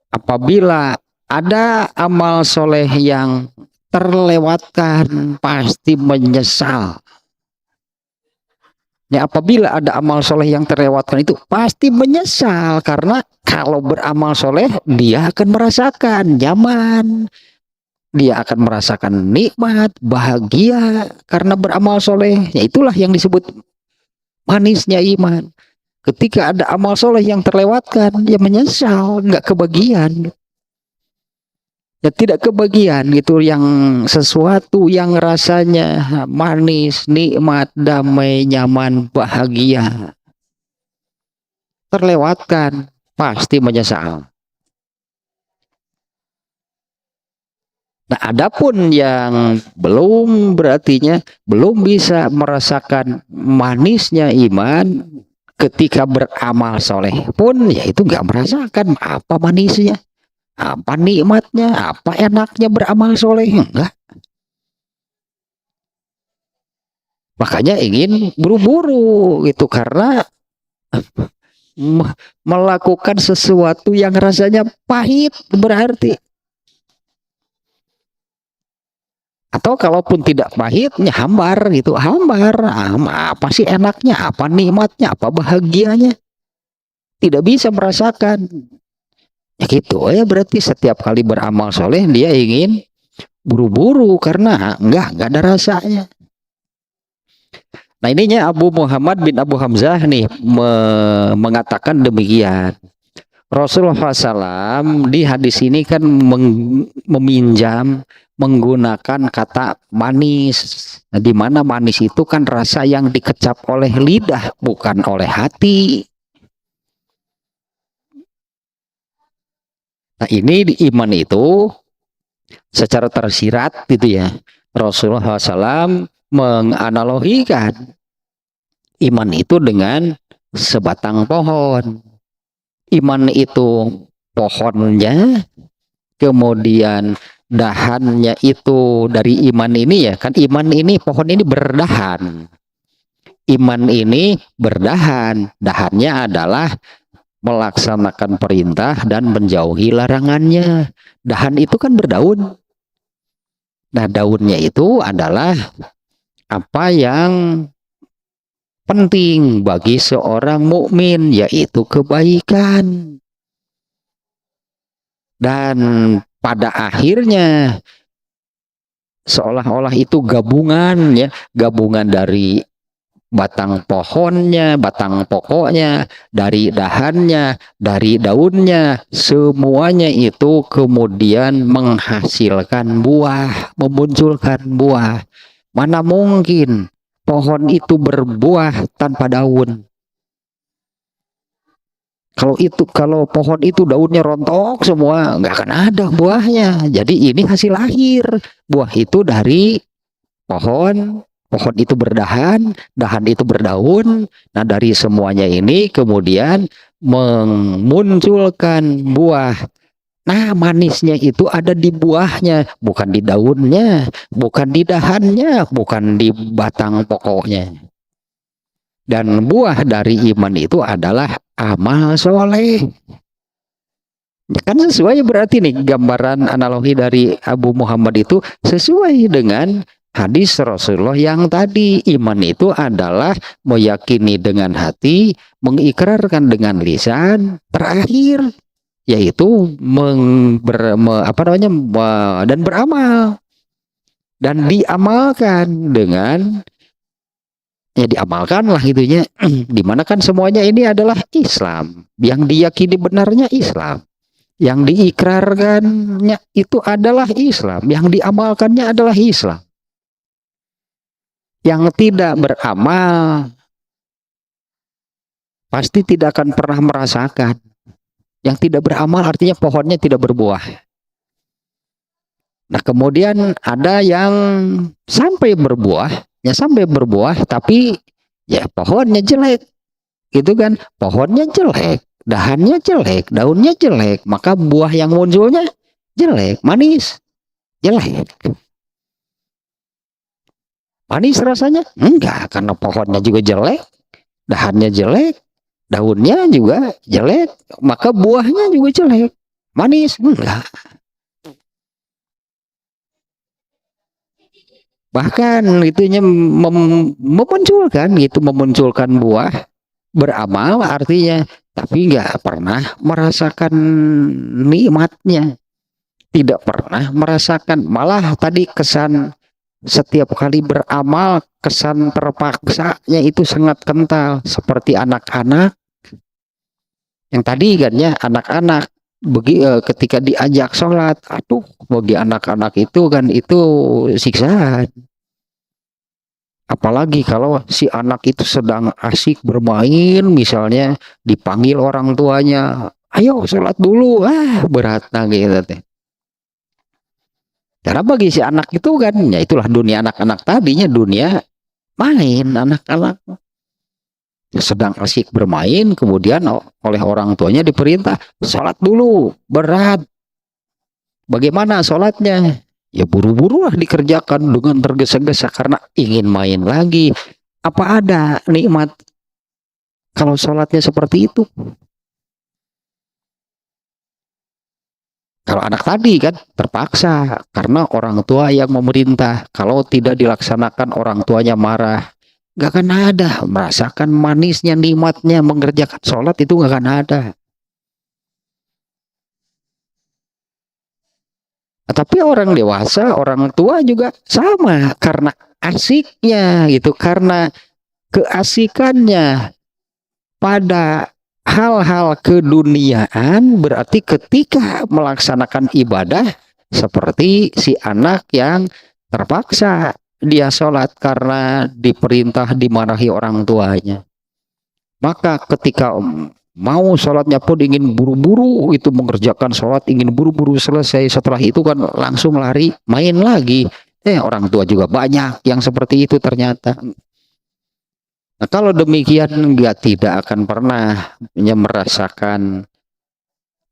A: apabila ada amal soleh yang terlewatkan pasti menyesal. Ya, apabila ada amal soleh yang terlewatkan itu pasti menyesal, karena kalau beramal soleh dia akan merasakan nyaman, dia akan merasakan nikmat, bahagia karena beramal soleh. Ya itulah yang disebut manisnya iman. Ketika ada amal soleh yang terlewatkan, dia menyesal, nggak kebagian. Ya tidak kebagian gitu, yang sesuatu yang rasanya manis, nikmat, damai, nyaman, bahagia terlewatkan, pasti menyesal. Nah, adapun yang belum, berartinya belum bisa merasakan manisnya iman ketika beramal soleh pun, ya itu nggak merasakan apa manisnya, apa nikmatnya, apa enaknya beramal soleh, enggak. Makanya ingin buru-buru gitu, karena melakukan sesuatu yang rasanya pahit berarti. Atau kalaupun tidak pahitnya hambar gitu, hambar. Apa sih enaknya, apa nikmatnya, apa bahagianya? Tidak bisa merasakan. Ya gitu ya, berarti setiap kali beramal soleh dia ingin buru-buru karena enggak ada rasanya. Nah, ininya Abu Muhammad bin Abu Hamzah nih mengatakan demikian. Rasulullah SAW di hadis ini kan meminjam menggunakan kata manis. Nah, di mana manis itu kan rasa yang dikecap oleh lidah, bukan oleh hati. Nah, ini di iman itu secara tersirat gitu ya. Rasulullah SAW menganalogikan iman itu dengan sebatang pohon. Iman itu pohonnya, kemudian dahannya itu dari iman ini ya, kan iman ini, pohon ini berdahan. Iman ini berdahan, dahannya adalah melaksanakan perintah dan menjauhi larangannya. Dahan itu kan berdaun. Nah, daunnya itu adalah apa yang penting bagi seorang mukmin, yaitu kebaikan. Dan pada akhirnya seolah-olah itu gabungan ya, gabungan dari batang pohonnya, batang pokoknya, dari dahannya, dari daunnya, semuanya itu kemudian menghasilkan buah, memunculkan buah. Mana mungkin pohon itu berbuah tanpa daun? Kalau pohon itu daunnya rontok semua, nggak akan ada buahnya. Jadi ini hasil akhir. Buah itu dari pohon, pohon itu berdahan, dahan itu berdaun. Nah, dari semuanya ini kemudian memunculkan buah. Nah, manisnya itu ada di buahnya, bukan di daunnya, bukan di dahannya, bukan di batang pokoknya. Dan buah dari iman itu adalah amal soleh. Kan sesuai berarti nih, gambaran analogi dari Abu Muhammad itu sesuai dengan hadis Rasulullah yang tadi. Iman itu adalah meyakini dengan hati, mengikrarkan dengan lisan, terakhir yaitu dan beramal, dan diamalkan dengan, ya diamalkan lah itunya. Dimana kan semuanya ini adalah Islam, yang diyakini benarnya Islam, yang diikrarkannya itu adalah Islam, yang diamalkannya adalah Islam. Yang tidak beramal pasti tidak akan pernah merasakan. Yang tidak beramal artinya pohonnya tidak berbuah. Nah, kemudian ada yang sampai berbuah, ya sampai berbuah, tapi ya pohonnya jelek, gitu kan? Pohonnya jelek, dahannya jelek, daunnya jelek, maka buah yang munculnya jelek, manis, jelek. Manis rasanya? Enggak, karena pohonnya juga jelek, dahannya jelek, daunnya juga jelek, maka buahnya juga jelek. Manis? Enggak. Bahkan itunya memunculkan buah, beramal artinya, tapi nggak pernah merasakan nikmatnya. tidak pernah merasakan, malah tadi kesan setiap kali beramal, kesan terpaksanya itu sangat kental, seperti anak-anak yang tadi kan ya, anak-anak ketika diajak sholat, aduh, bagi anak-anak itu kan itu siksaan. Apalagi kalau si anak itu sedang asik bermain, misalnya dipanggil orang tuanya, ayo sholat dulu, berat nah gitu teh. Karena bagi si anak itu kan, ya itulah dunia anak-anak tadinya, dunia main anak-anak sedang asik bermain, kemudian oleh orang tuanya diperintah sholat dulu, berat. Bagaimana sholatnya? Ya buru-buru lah dikerjakan dengan tergesa-gesa karena ingin main lagi. Apa ada nikmat kalau sholatnya seperti itu? Kalau anak tadi kan terpaksa karena orang tua yang memerintah. Kalau tidak dilaksanakan orang tuanya marah. Gak akan ada merasakan manisnya nikmatnya mengerjakan sholat, itu gak akan ada. Tapi orang dewasa, orang tua juga sama karena asiknya gitu, karena keasikannya pada hal-hal keduniaan, berarti ketika melaksanakan ibadah seperti si anak yang terpaksa dia sholat karena diperintah dimarahi orang tuanya, maka ketika mau sholatnya pun ingin buru-buru itu mengerjakan sholat, ingin buru-buru selesai, setelah itu kan langsung lari main lagi. Orang tua juga banyak yang seperti itu ternyata. Nah, kalau demikian tidak akan pernah merasakan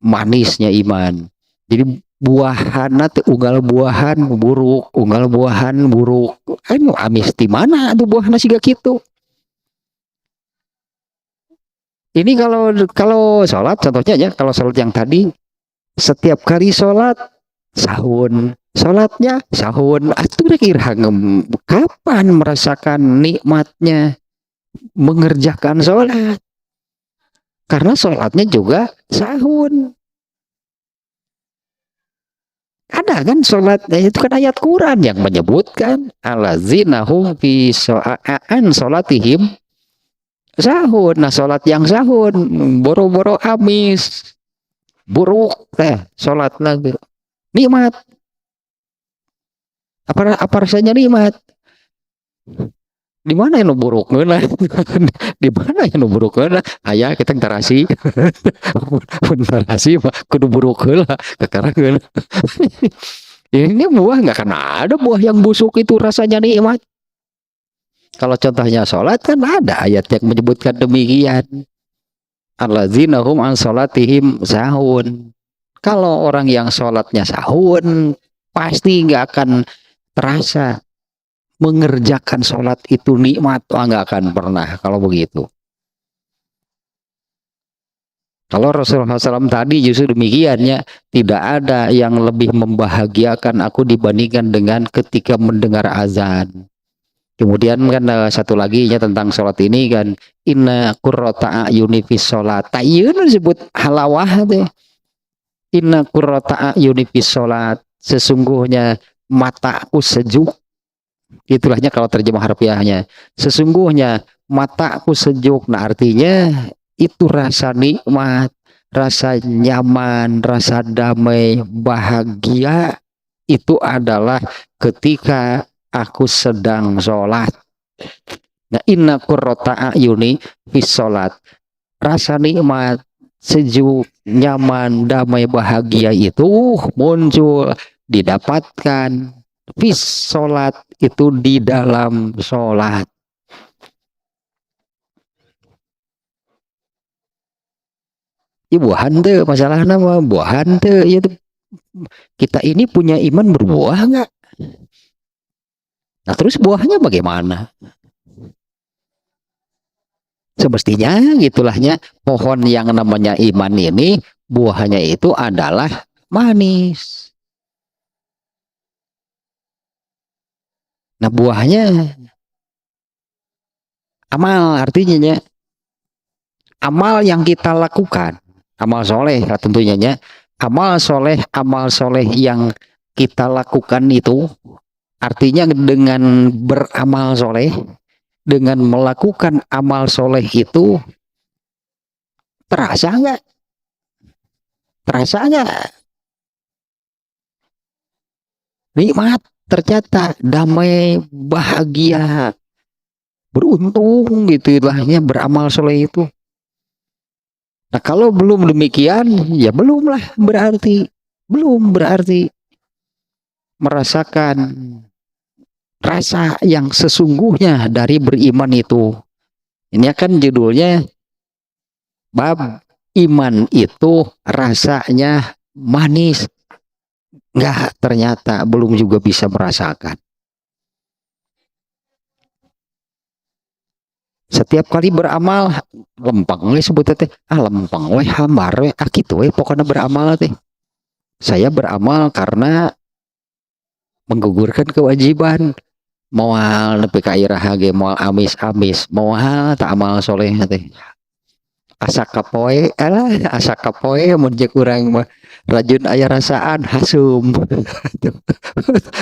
A: manisnya iman. Jadi buahan unggal buahan buruk, unggal buahan buruk. Anu amis di mana tuh buahan sih gak gitu. Ini kalau sholat contohnya ya, kalau sholat yang tadi setiap kali sholat sahun, sholatnya sahun, atuh kira kapan merasakan nikmatnya mengerjakan sholat? Karena sholatnya juga sahun. Ada kan sholat, itu kan ayat Quran yang menyebutkan allazina hum fi sholatihim sahun. Nah, sholat yang sahun boro-boro amis, buruk sholat lagi. Nikmat. Apa rasanya nikmat? Di mana yang buruk ngeuna? Di mana yang buruk ngeuna? Aya kita tarasi. Tarasi mah kudu buruk heula kekarangeun. Ini buah nggak akan ada buah yang busuk itu rasanya nikmat. Kalau contohnya sholat kan ada ayat yang menyebutkan demikian. Allazina hum an sholatihim sahun. Kalau orang yang sholatnya sahun pasti nggak akan terasa mengerjakan sholat itu nikmat, nggak akan pernah kalau begitu. Kalau Rasulullah SAW tadi justru demikiannya, tidak ada yang lebih membahagiakan aku dibandingkan dengan ketika mendengar azan. Kemudian kan satu lagi ya tentang sholat ini kan, inna qurrata a'yuni fis sholat. Tayyun disebut halawah deh. Inna qurrata a'yuni fis sholat. Sesungguhnya mataku sejuk. Itulahnya kalau terjemah harfiahnya. Sesungguhnya mataku sejuk. Nah artinya itu rasa nikmat, rasa nyaman, rasa damai, bahagia itu adalah ketika aku sedang sholat. Nah inna qurrata a'yuni fis sholat. Rasa nikmat, sejuk, nyaman, damai, bahagia itu muncul, didapatkan fis sholat, itu di dalam sholat. Buahan tuh masalah nama buahan tuh ya, kita ini punya iman berbuah nggak? Nah terus buahnya bagaimana? Semestinya gitulahnya pohon yang namanya iman ini buahnya itu adalah manis. Nah buahnya amal, artinya ya, amal yang kita lakukan, amal soleh tentunya ya, amal soleh yang kita lakukan itu, artinya dengan beramal soleh, dengan melakukan amal soleh itu, terasa nggak? Terasa nggak? Nikmat, ternyata damai, bahagia, beruntung gitu lahnya beramal soleh itu. Nah kalau belum demikian, ya belum berarti merasakan rasa yang sesungguhnya dari beriman itu. Ini kan judulnya bab iman itu rasanya manis. Enggak, ternyata belum juga bisa merasakan. Setiap kali beramal lempeng we sebutnya teh, lempeng we hambar we kitu we pokoknya beramal teh. Saya beramal karena menggugurkan kewajiban, moal nepi ka iraha ge moal amis-amis, moal tak amal soleh teh. Asa kapoe mun jeung urang mah rajin aya rasaan hasum.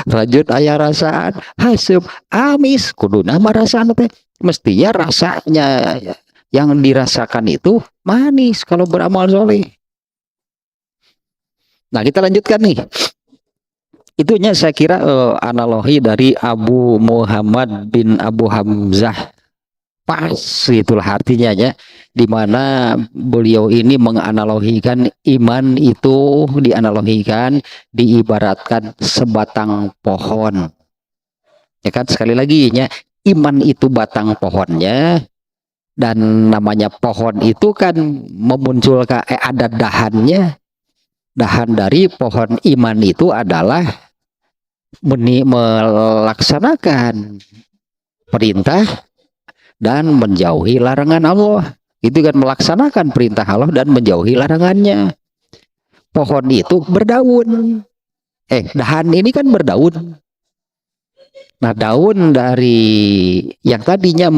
A: Rajin aya rasaan hasum, amis kuduna mah rasana teh mestinya rasanya yang dirasakan itu manis kalau beramal soleh. Nah kita lanjutkan nih. Itunya saya kira analogi dari Abu Muhammad bin Abu Hamzah, pas itulah artinya ya, dimana beliau ini menganalogikan iman itu, dianalogikan, diibaratkan sebatang pohon. Ya kan, sekali lagi ya, iman itu batang pohonnya, dan namanya pohon itu kan memunculkan ada dahannya. Dahan dari pohon iman itu adalah melaksanakan perintah dan menjauhi larangan Allah. Itu kan melaksanakan perintah Allah dan menjauhi larangannya. Pohon itu berdaun. Dahan ini kan berdaun. Nah, daun dari yang tadinya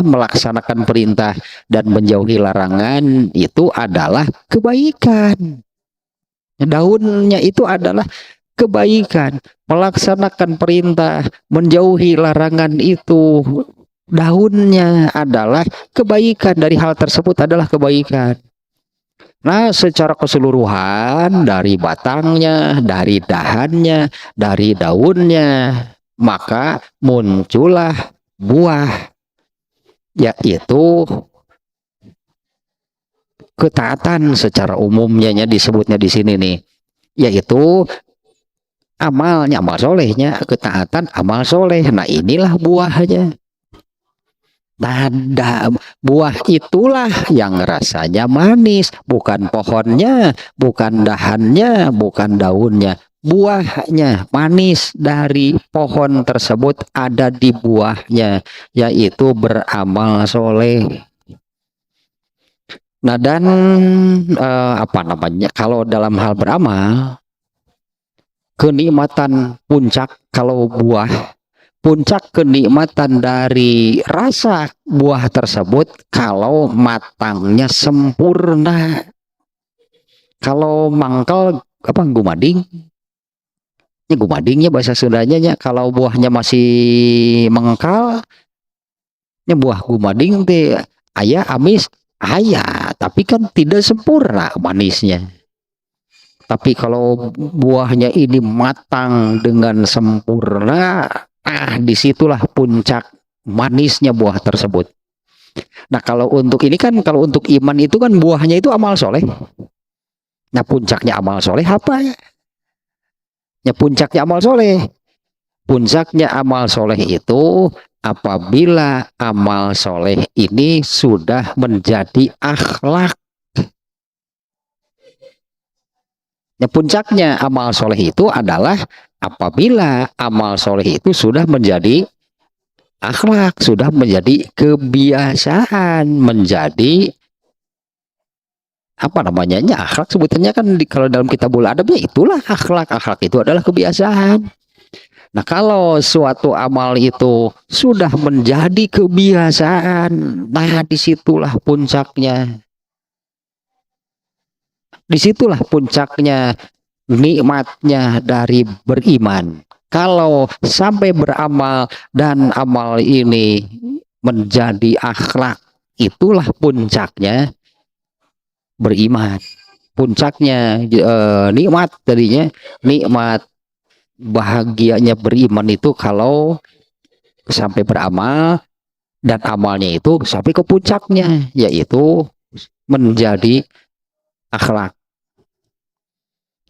A: melaksanakan perintah dan menjauhi larangan itu adalah kebaikan. Daunnya itu adalah kebaikan, melaksanakan perintah, menjauhi larangan itu, daunnya adalah kebaikan, dari hal tersebut adalah kebaikan. Nah, secara keseluruhan dari batangnya, dari dahannya, dari daunnya, maka muncullah buah, yaitu ketaatan secara umumnya disebutnya di sini nih, yaitu amal solehnya, ketaatan amal soleh. Nah inilah buahnya. Nah buah itulah yang rasanya manis, bukan pohonnya, bukan dahannya, bukan daunnya, buahnya manis dari pohon tersebut ada di buahnya, yaitu beramal soleh. Nah dan kalau dalam hal beramal, kenikmatan puncak kalau buah, puncak kenikmatan dari rasa buah tersebut kalau matangnya sempurna. Kalau mangkal gumading, ini gumadingnya bahasa Sundanya, kalau buahnya masih mengkal, ini buah gumading teh aya amis, aya, tapi kan tidak sempurna manisnya. Tapi kalau buahnya ini matang dengan sempurna, disitulah puncak manisnya buah tersebut. Nah kalau untuk ini kan, kalau untuk iman itu kan buahnya itu amal soleh. Nah puncaknya amal soleh apa ya? Ya puncaknya amal soleh. Puncaknya amal soleh itu apabila amal soleh ini sudah menjadi akhlak. Ya, puncaknya amal soleh itu adalah apabila amal soleh itu sudah menjadi akhlak, sudah menjadi kebiasaan, menjadi akhlak sebutannya kan kalau dalam kitabul adab ya itulah akhlak. Akhlak itu adalah kebiasaan. Nah kalau suatu amal itu sudah menjadi kebiasaan, nah disitulah puncaknya. Disitulah puncaknya nikmatnya dari beriman. Kalau sampai beramal dan amal ini menjadi akhlak, itulah puncaknya beriman. Puncaknya nikmat tadinya, nikmat bahagianya beriman itu kalau sampai beramal dan amalnya itu sampai ke puncaknya, yaitu menjadi akhlak.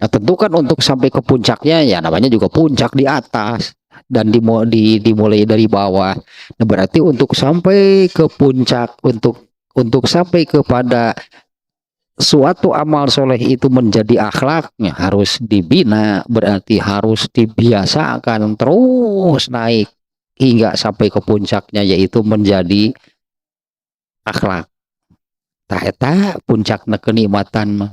A: Nah, tentu kan untuk sampai ke puncaknya ya namanya juga puncak di atas dan dimulai dari bawah. Nah, berarti untuk sampai ke puncak, untuk sampai kepada suatu amal soleh itu menjadi akhlaknya harus dibina, berarti harus dibiasakan terus naik hingga sampai ke puncaknya yaitu menjadi akhlak. Tah eta puncakna kenikmatan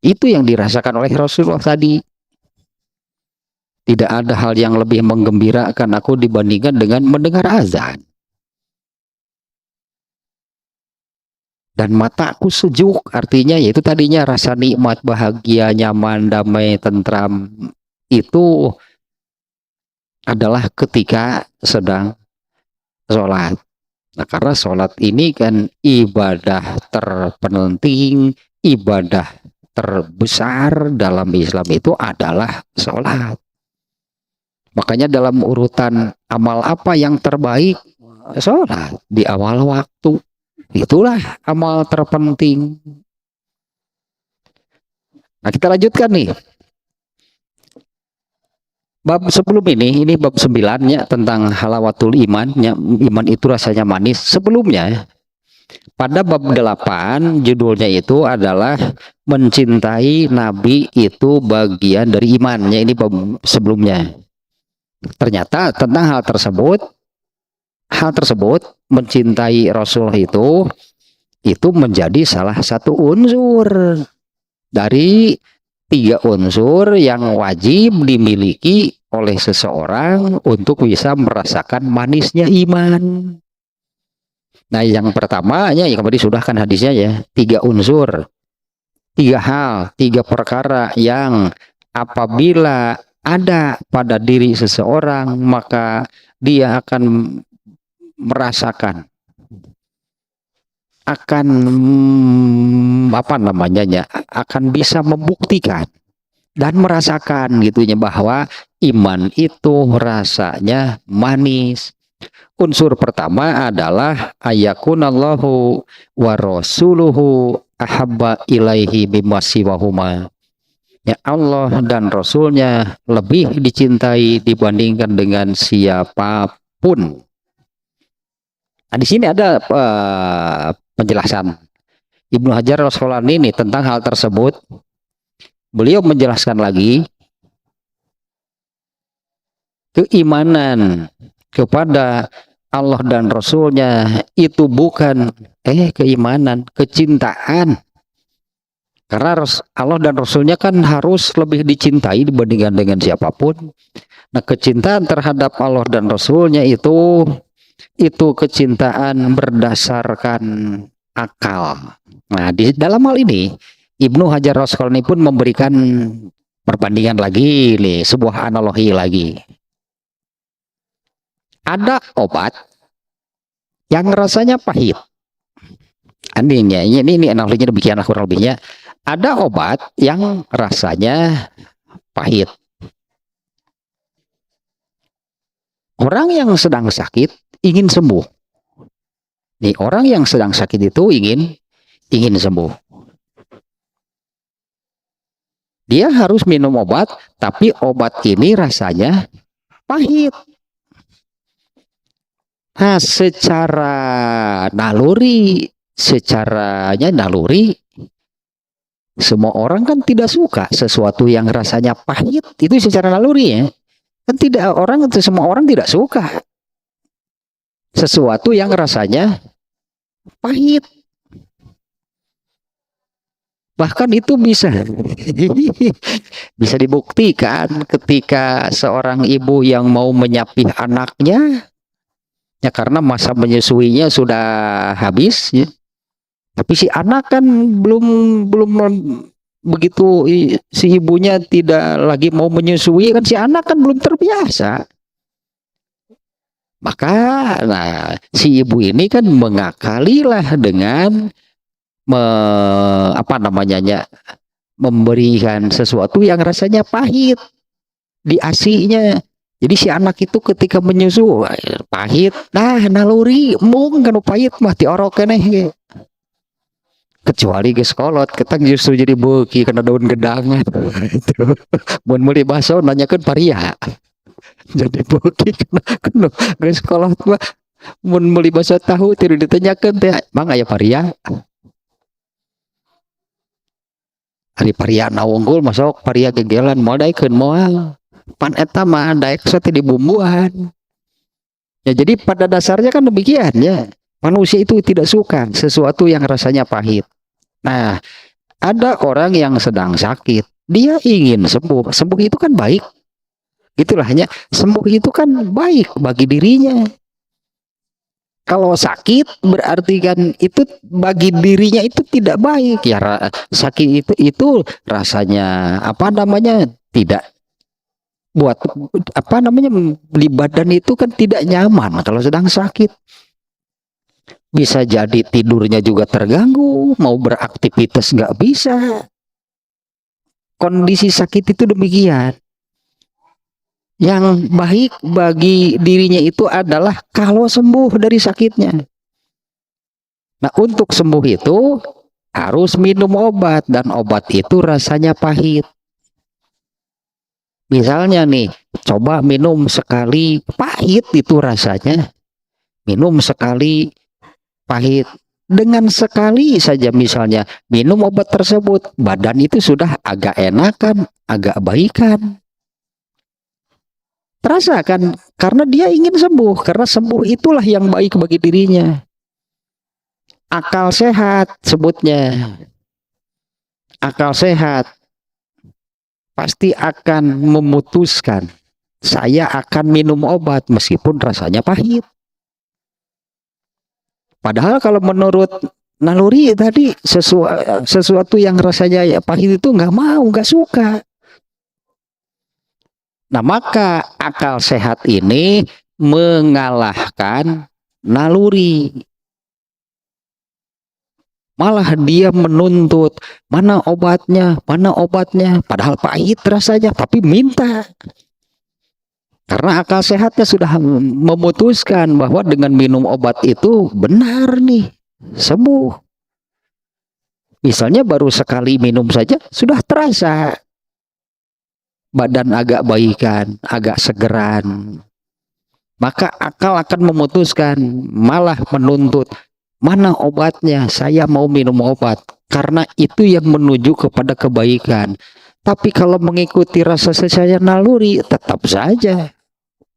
A: itu yang dirasakan oleh Rasulullah tadi. Tidak ada hal yang lebih menggembirakan aku dibandingkan dengan mendengar azan. Dan mataku sejuk, artinya yaitu tadinya rasa nikmat, bahagia, nyaman, damai, tentram itu adalah ketika sedang sholat. Nah, karena sholat ini kan ibadah terpenting, ibadah terbesar dalam Islam itu adalah sholat. Makanya dalam urutan amal apa yang terbaik? Sholat di awal waktu. Itulah amal terpenting. Nah, kita lanjutkan nih. Bab sebelum ini bab 9 ya, tentang halawatul iman ya, iman itu rasanya manis. Sebelumnya pada bab 8 judulnya itu adalah mencintai Nabi itu bagian dari iman ya, ini bab sebelumnya. Ternyata tentang hal tersebut mencintai Rasul itu menjadi salah satu unsur dari 3 unsur yang wajib dimiliki oleh seseorang untuk bisa merasakan manisnya iman. Nah, yang pertamanya yang kemarin sudah kan hadisnya ya, 3 unsur, 3 hal, 3 perkara yang apabila ada pada diri seseorang maka dia akan merasakan, akan apa namanya ya, akan bisa membuktikan dan merasakan gitunya bahwa iman itu rasanya manis. Unsur pertama adalah ayakunallahu wa rasuluhu ahabba ilaihi mimma siwahuma. Ya, Allah dan Rasulnya lebih dicintai dibandingkan dengan siapapun. Nah, di sini ada penjelasan Ibnu Hajar Al-Asqalani ini tentang hal tersebut. Beliau menjelaskan lagi keimanan kepada Allah dan Rasulnya itu bukan keimanan, kecintaan. Karena Allah dan Rasulnya kan harus lebih dicintai dibandingkan dengan siapapun. Nah, kecintaan terhadap Allah dan Rasulnya itu kecintaan berdasarkan akal. Nah, di dalam hal ini Ibnu Hajar Al-Asqalani pun memberikan perbandingan lagi nih, sebuah analogi lagi. Ada obat yang rasanya pahit. Ini analoginya demikian kurang lebihnya. Ada obat yang rasanya pahit. Orang yang sedang sakit ingin sembuh. Nih, orang yang sedang sakit itu ingin sembuh. Dia harus minum obat, tapi obat ini rasanya pahit. Nah, secara naluri, semua orang kan tidak suka sesuatu yang rasanya pahit, itu secara naluri ya. Kan semua orang tidak suka sesuatu yang rasanya pahit. Bahkan itu bisa dibuktikan ketika seorang ibu yang mau menyapih anaknya ya, karena masa menyusuinya sudah habis ya. Tapi si anak kan belum belum begitu si ibunya tidak lagi mau menyusui kan si anak kan belum terbiasa. Maka nah si ibu ini kan mengakalilah dengan me, apa namanya memberikan sesuatu yang rasanya pahit di asinya. Jadi si anak itu ketika menyusu pahit, nah naluri mung kan pahit mah tiorok keneh. Kecuali geus kolot ketang justru jadi beuki kena daun gedang itu. Mun meuli baso nanyakeun paria. Jadi beuki kena geus kolot mah mun meuli baso tahu tiru ditanyakeun teh, "Mang aya paria?" Ari paria na unggul masuk paria gegelan moal daekeun moal. Pan eta mah daek sote dibumbuan. Ya jadi pada dasarnya kan demikian ya. Manusia itu tidak suka sesuatu yang rasanya pahit. Nah, ada orang yang sedang sakit, dia ingin sembuh. Sembuh itu kan baik. Itulah hanya sembuh itu kan baik bagi dirinya. Kalau sakit berarti kan itu bagi dirinya itu tidak baik. Ya sakit itu rasanya apa namanya tidak buat apa namanya di badan itu kan tidak nyaman kalau sedang sakit. Bisa jadi tidurnya juga terganggu, mau beraktivitas nggak bisa. Kondisi sakit itu demikian. Yang baik bagi dirinya itu adalah kalau sembuh dari sakitnya. Nah, untuk sembuh itu harus minum obat dan obat itu rasanya pahit. Misalnya nih, coba minum sekali pahit itu rasanya. Minum sekali pahit. Dengan sekali saja misalnya minum obat tersebut, badan itu sudah agak enakan, agak baikan. Terasa kan karena dia ingin sembuh, karena sembuh itulah yang baik bagi dirinya. Akal sehat sebutnya. Akal sehat pasti akan memutuskan saya akan minum obat meskipun rasanya pahit. Padahal kalau menurut naluri tadi sesuatu yang rasanya pahit itu nggak mau, nggak suka. Nah, maka akal sehat ini mengalahkan naluri. Malah dia menuntut, mana obatnya, padahal pahit rasanya, tapi minta. Karena akal sehatnya sudah memutuskan bahwa dengan minum obat itu benar nih, sembuh. Misalnya baru sekali minum saja sudah terasa. Badan agak baikan, agak segeran. Maka akal akan memutuskan, malah menuntut, mana obatnya, saya mau minum obat. Karena itu yang menuju kepada kebaikan. Tapi kalau mengikuti rasa saya naluri, tetap saja.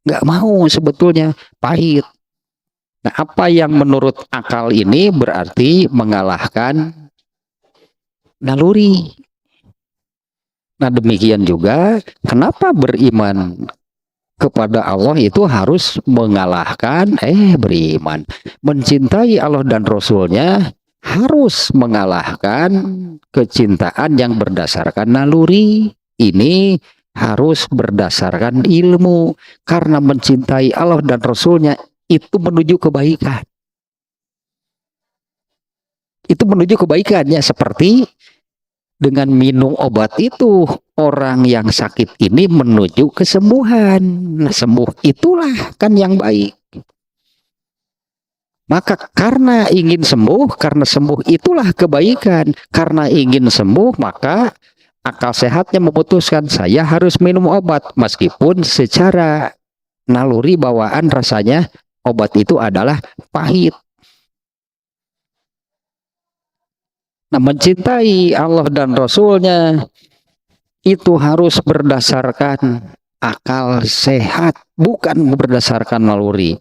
A: Nggak mau sebetulnya, pahit. Nah, apa yang menurut akal ini berarti mengalahkan naluri. Nah, demikian juga kenapa beriman kepada Allah itu harus mengalahkan beriman. Mencintai Allah dan Rasulnya harus mengalahkan kecintaan yang berdasarkan naluri. Ini harus berdasarkan ilmu. Karena mencintai Allah dan Rasulnya itu menuju kebaikan. Itu menuju kebaikannya seperti dengan minum obat itu orang yang sakit ini menuju kesembuhan. Nah, sembuh itulah kan yang baik. Maka karena ingin sembuh, karena sembuh itulah kebaikan. Karena ingin sembuh, maka akal sehatnya memutuskan saya harus minum obat meskipun secara naluri bawaan rasanya obat itu adalah pahit. Nah, mencintai Allah dan Rasulnya itu harus berdasarkan akal sehat, bukan berdasarkan naluri.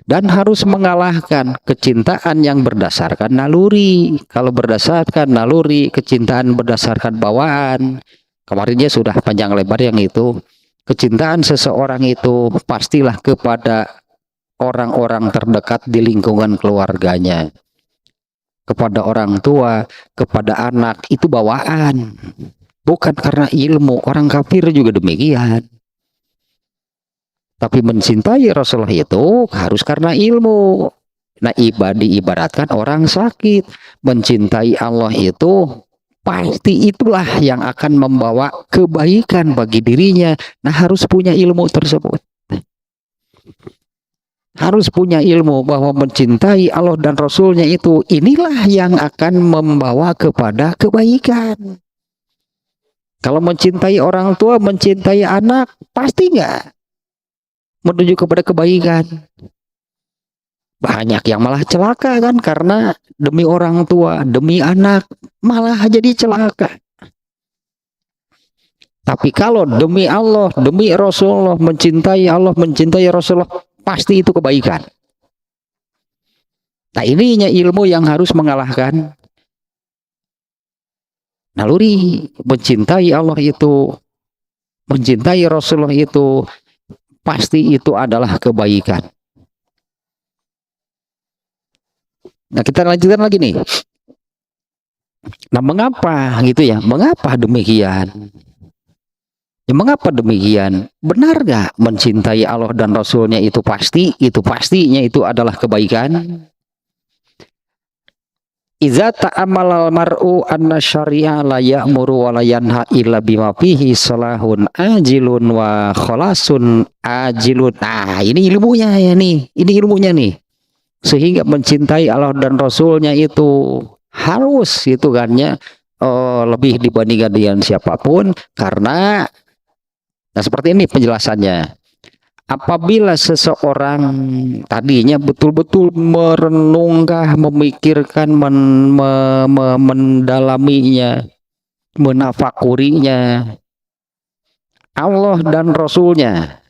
A: Dan harus mengalahkan kecintaan yang berdasarkan naluri. Kalau berdasarkan naluri, kecintaan berdasarkan bawaan. Kemarinnya sudah panjang lebar yang itu. Kecintaan seseorang itu pastilah kepada orang-orang terdekat di lingkungan keluarganya. kepada orang tua, kepada anak, itu bawaan. Bukan karena ilmu. Orang kafir juga demikian. Tapi mencintai Rasulullah itu harus karena ilmu. Nah, diibaratkan orang sakit. Mencintai Allah itu pasti itulah yang akan membawa kebaikan bagi dirinya. Nah, harus punya ilmu tersebut. Harus punya ilmu bahwa mencintai Allah dan Rasulnya itu, inilah yang akan membawa kepada kebaikan. Kalau mencintai orang tua, mencintai anak, pasti nggak menuju kepada kebaikan. Banyak yang malah celaka kan, karena demi orang tua, demi anak, malah jadi celaka. Tapi kalau demi Allah, demi Rasulullah, mencintai Allah, mencintai Rasulullah, pasti itu kebaikan. Nah, ininya ilmu yang harus mengalahkan naluri. Mencintai Allah itu, mencintai Rasulullah itu, pasti itu adalah kebaikan. Nah, kita lanjutkan lagi nih. Nah, mengapa gitu ya? Mengapa demikian? Ya, mengapa demikian? Benar gak mencintai Allah dan Rasulnya itu pasti? Itu pastinya itu adalah kebaikan. Iza ta'amalal mar'u anna syari'a la ya'muru wa la yanha illa bima fihi salahun ajilun wa kholasun ajilun. Nah, ini ilmunya ya nih. Ini ilmunya nih. Sehingga mencintai Allah dan Rasulnya itu harus itu kan ya, lebih dibandingkan dengan siapapun. Karena nah, seperti ini penjelasannya. Apabila seseorang tadinya betul-betul merenungkan, memikirkan, mendalaminya, menafakurinya, Allah dan Rasulnya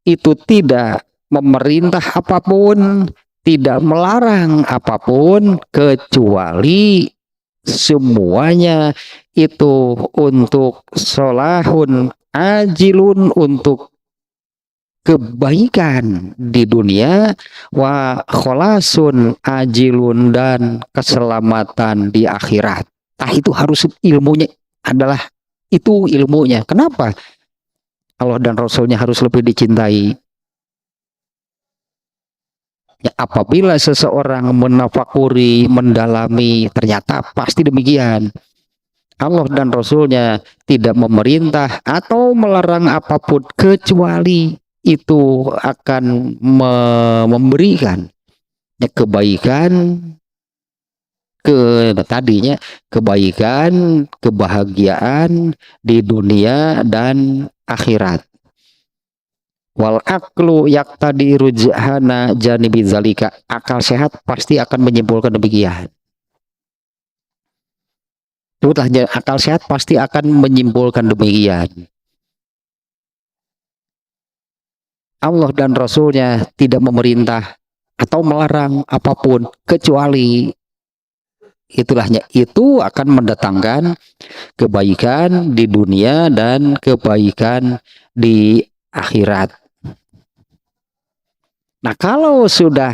A: itu tidak memerintah apapun, tidak melarang apapun, kecuali semuanya itu untuk solahun ajilun, untuk kebaikan di dunia, wa kholasun ajilun, dan keselamatan di akhirat. Nah, itu harus ilmunya adalah itu ilmunya. Kenapa Allah dan Rasulnya harus lebih dicintai? Ya, apabila seseorang menafakuri, mendalami, ternyata pasti demikian. Allah dan Rasulnya tidak memerintah atau melarang apapun, kecuali itu akan memberikan kebaikan tadinya kebaikan, kebahagiaan di dunia dan akhirat. Wal aqlu yaqtadi rujhana janibi zalika. Akal sehat pasti akan menyimpulkan demikian. Sebutlah, akal sehat pasti akan menyimpulkan demikian. Allah dan Rasulnya tidak memerintah atau melarang apapun, kecuali itulahnya itu akan mendatangkan kebaikan di dunia dan kebaikan di akhirat. Nah, kalau sudah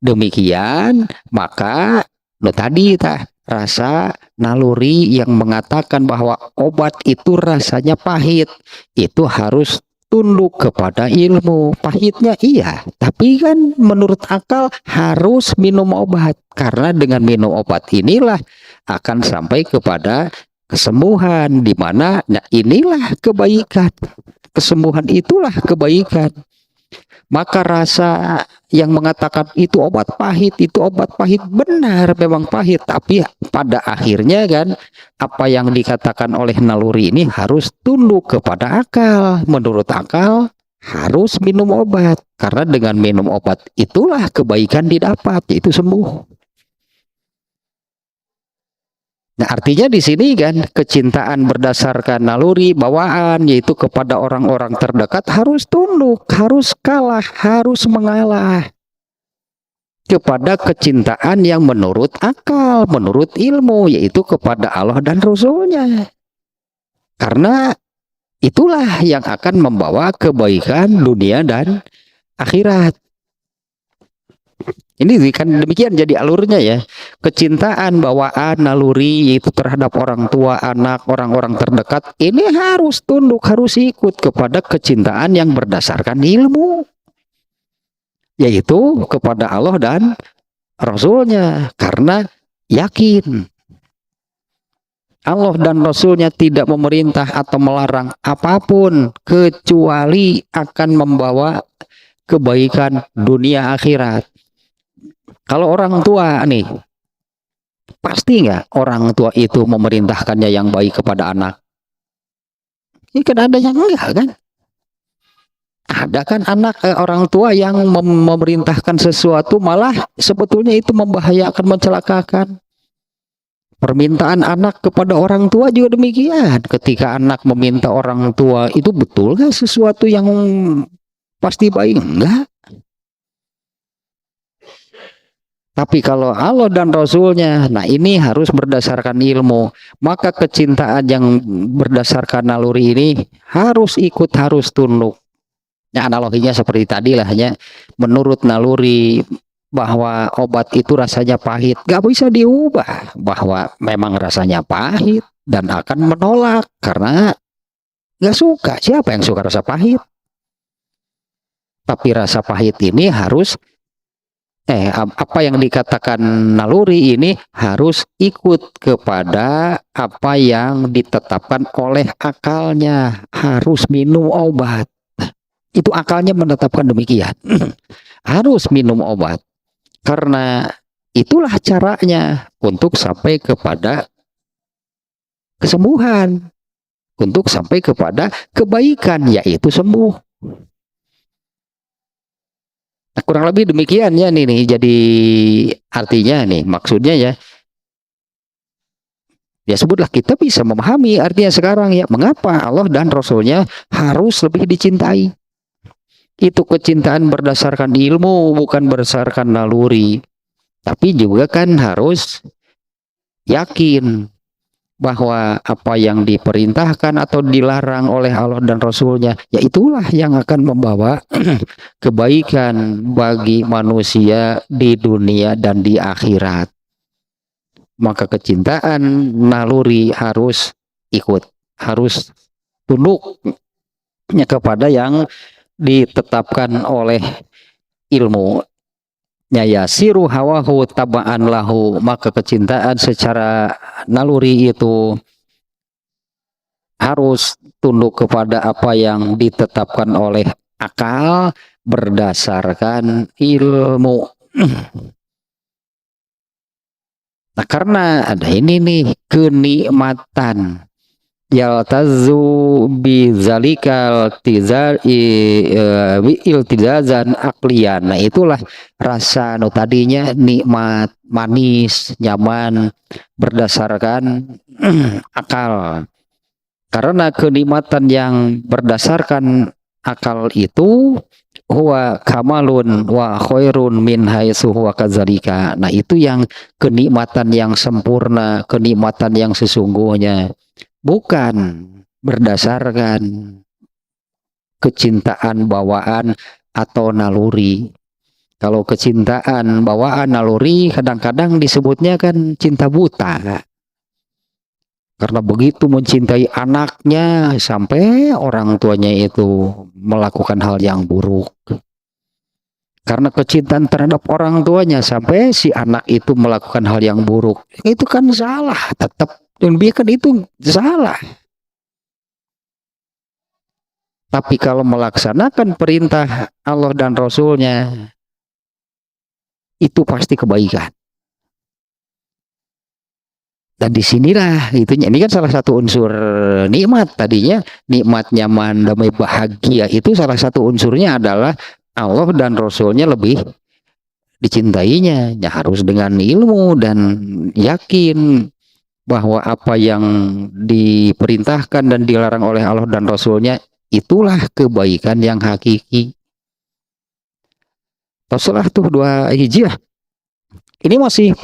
A: demikian, maka tadi rasa naluri yang mengatakan bahwa obat itu rasanya pahit, itu harus tunduk kepada ilmu. Pahitnya iya, tapi kan menurut akal harus minum obat, karena dengan minum obat inilah akan sampai kepada kesembuhan, di mana nah inilah kebaikan. Kesembuhan itulah kebaikan. Maka rasa yang mengatakan itu obat pahit, benar memang pahit, tapi pada akhirnya kan apa yang dikatakan oleh naluri ini harus tunduk kepada akal. Menurut akal harus minum obat, karena dengan minum obat itulah kebaikan didapat, yaitu sembuh. Nah, artinya di sini kan kecintaan berdasarkan naluri bawaan, yaitu kepada orang-orang terdekat, harus tunduk, harus kalah, harus mengalah kepada kecintaan yang menurut akal, menurut ilmu, yaitu kepada Allah dan Rasulnya. Karena itulah yang akan membawa kebaikan dunia dan akhirat. Ini kan demikian jadi alurnya ya. Kecintaan, bawaan, naluri yaitu terhadap orang tua, anak, orang-orang terdekat ini harus tunduk, harus ikut kepada kecintaan yang berdasarkan ilmu, yaitu kepada Allah dan Rasulnya, karena yakin Allah dan Rasulnya tidak memerintah atau melarang apapun kecuali akan membawa kebaikan dunia akhirat. Kalau orang tua nih, pasti nggak orang tua itu memerintahkannya yang baik kepada anak? Ini kan ada yang enggak kan? Ada kan orang tua yang memerintahkan sesuatu malah sebetulnya itu membahayakan, mencelakakan. Permintaan anak kepada orang tua juga demikian. Ketika anak meminta orang tua, itu betul nggak sesuatu yang pasti baik? Enggak. Tapi kalau Allah dan Rasulnya, nah ini harus berdasarkan ilmu. Maka kecintaan yang berdasarkan naluri ini harus ikut, harus tunduk. Ya, analoginya seperti tadi lah, hanya menurut naluri bahwa obat itu rasanya pahit, gak bisa diubah bahwa memang rasanya pahit dan akan menolak karena gak suka. Siapa yang suka rasa pahit? Tapi rasa pahit ini harus apa yang dikatakan naluri ini harus ikut kepada apa yang ditetapkan oleh akalnya. Harus minum obat. Itu akalnya menetapkan demikian. Harus minum obat. Karena itulah caranya untuk sampai kepada kesembuhan. Untuk sampai kepada kebaikan, yaitu sembuh. Nah, kurang lebih demikian ya nih. Jadi artinya nih, maksudnya ya, ya sebutlah kita bisa memahami artinya sekarang ya, mengapa Allah dan Rasulnya harus lebih dicintai. Itu kecintaan berdasarkan ilmu, bukan berdasarkan naluri. Tapi juga kan harus yakin bahwa apa yang diperintahkan atau dilarang oleh Allah dan Rasulnya, ya itulah yang akan membawa kebaikan bagi manusia di dunia dan di akhirat. Maka kecintaan naluri harus ikut, harus tunduknya kepada yang ditetapkan oleh ilmu. Yasiru hawahu taba'an lahu, maka kecintaan secara naluri itu harus tunduk kepada apa yang ditetapkan oleh akal berdasarkan ilmu. Nah, karena ada ini nih kenikmatan yaltazu bizalikal iltizazan aklian. Nah, itulah rasa tadinya nikmat, manis, nyaman berdasarkan akal. Karena kenikmatan yang berdasarkan akal itu huwa kamalun wa khairun min haitsu huwa kadzalika. Nah, itu yang kenikmatan yang sempurna, kenikmatan yang sesungguhnya. Bukan berdasarkan kecintaan bawaan atau naluri. Kalau kecintaan bawaan naluri kadang-kadang disebutnya kan cinta buta. Karena begitu mencintai anaknya sampai orang tuanya itu melakukan hal yang buruk. Karena kecintaan terhadap orang tuanya sampai si anak itu melakukan hal yang buruk. Itu kan salah tetap. Dan biarkan itu salah. Tapi kalau melaksanakan perintah Allah dan Rasulnya, itu pasti kebaikan. Dan disinilah itunya. Ini kan salah satu unsur nikmat tadinya. Nikmat, nyaman, damai, bahagia. Itu salah satu unsurnya adalah Allah dan Rasulnya lebih dicintainya. Ya harus dengan ilmu dan yakin bahwa apa yang diperintahkan dan dilarang oleh Allah dan Rasulnya itulah kebaikan yang hakiki. Setelah tuh 2 Hijriah, ini masih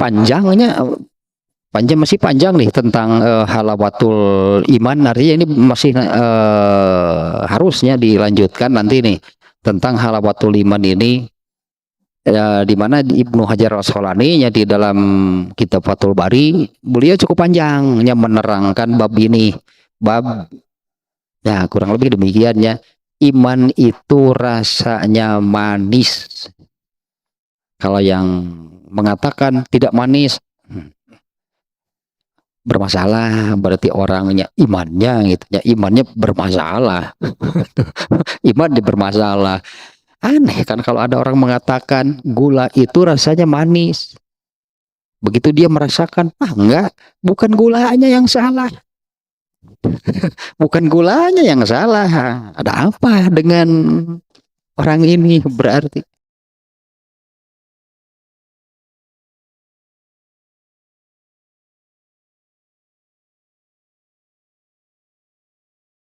A: masih panjang nih tentang halawatul iman. Artinya ini masih harusnya dilanjutkan nanti nih tentang halawatul iman ini. di mana Ibnu Hajar Al-Asqalani di dalam kitab Fathul Bari, beliau cukup panjangnya menerangkan bab ini. Bab ya kurang lebih demikian ya. Iman itu rasanya manis. Kalau yang mengatakan tidak manis, bermasalah, berarti orangnya imannya gitu ya, imannya bermasalah. Imannya bermasalah. Aneh kan kalau ada orang mengatakan gula itu rasanya manis. Begitu dia merasakan, enggak, bukan gulanya yang salah. Bukan gulanya yang salah. Ada apa dengan orang ini berarti?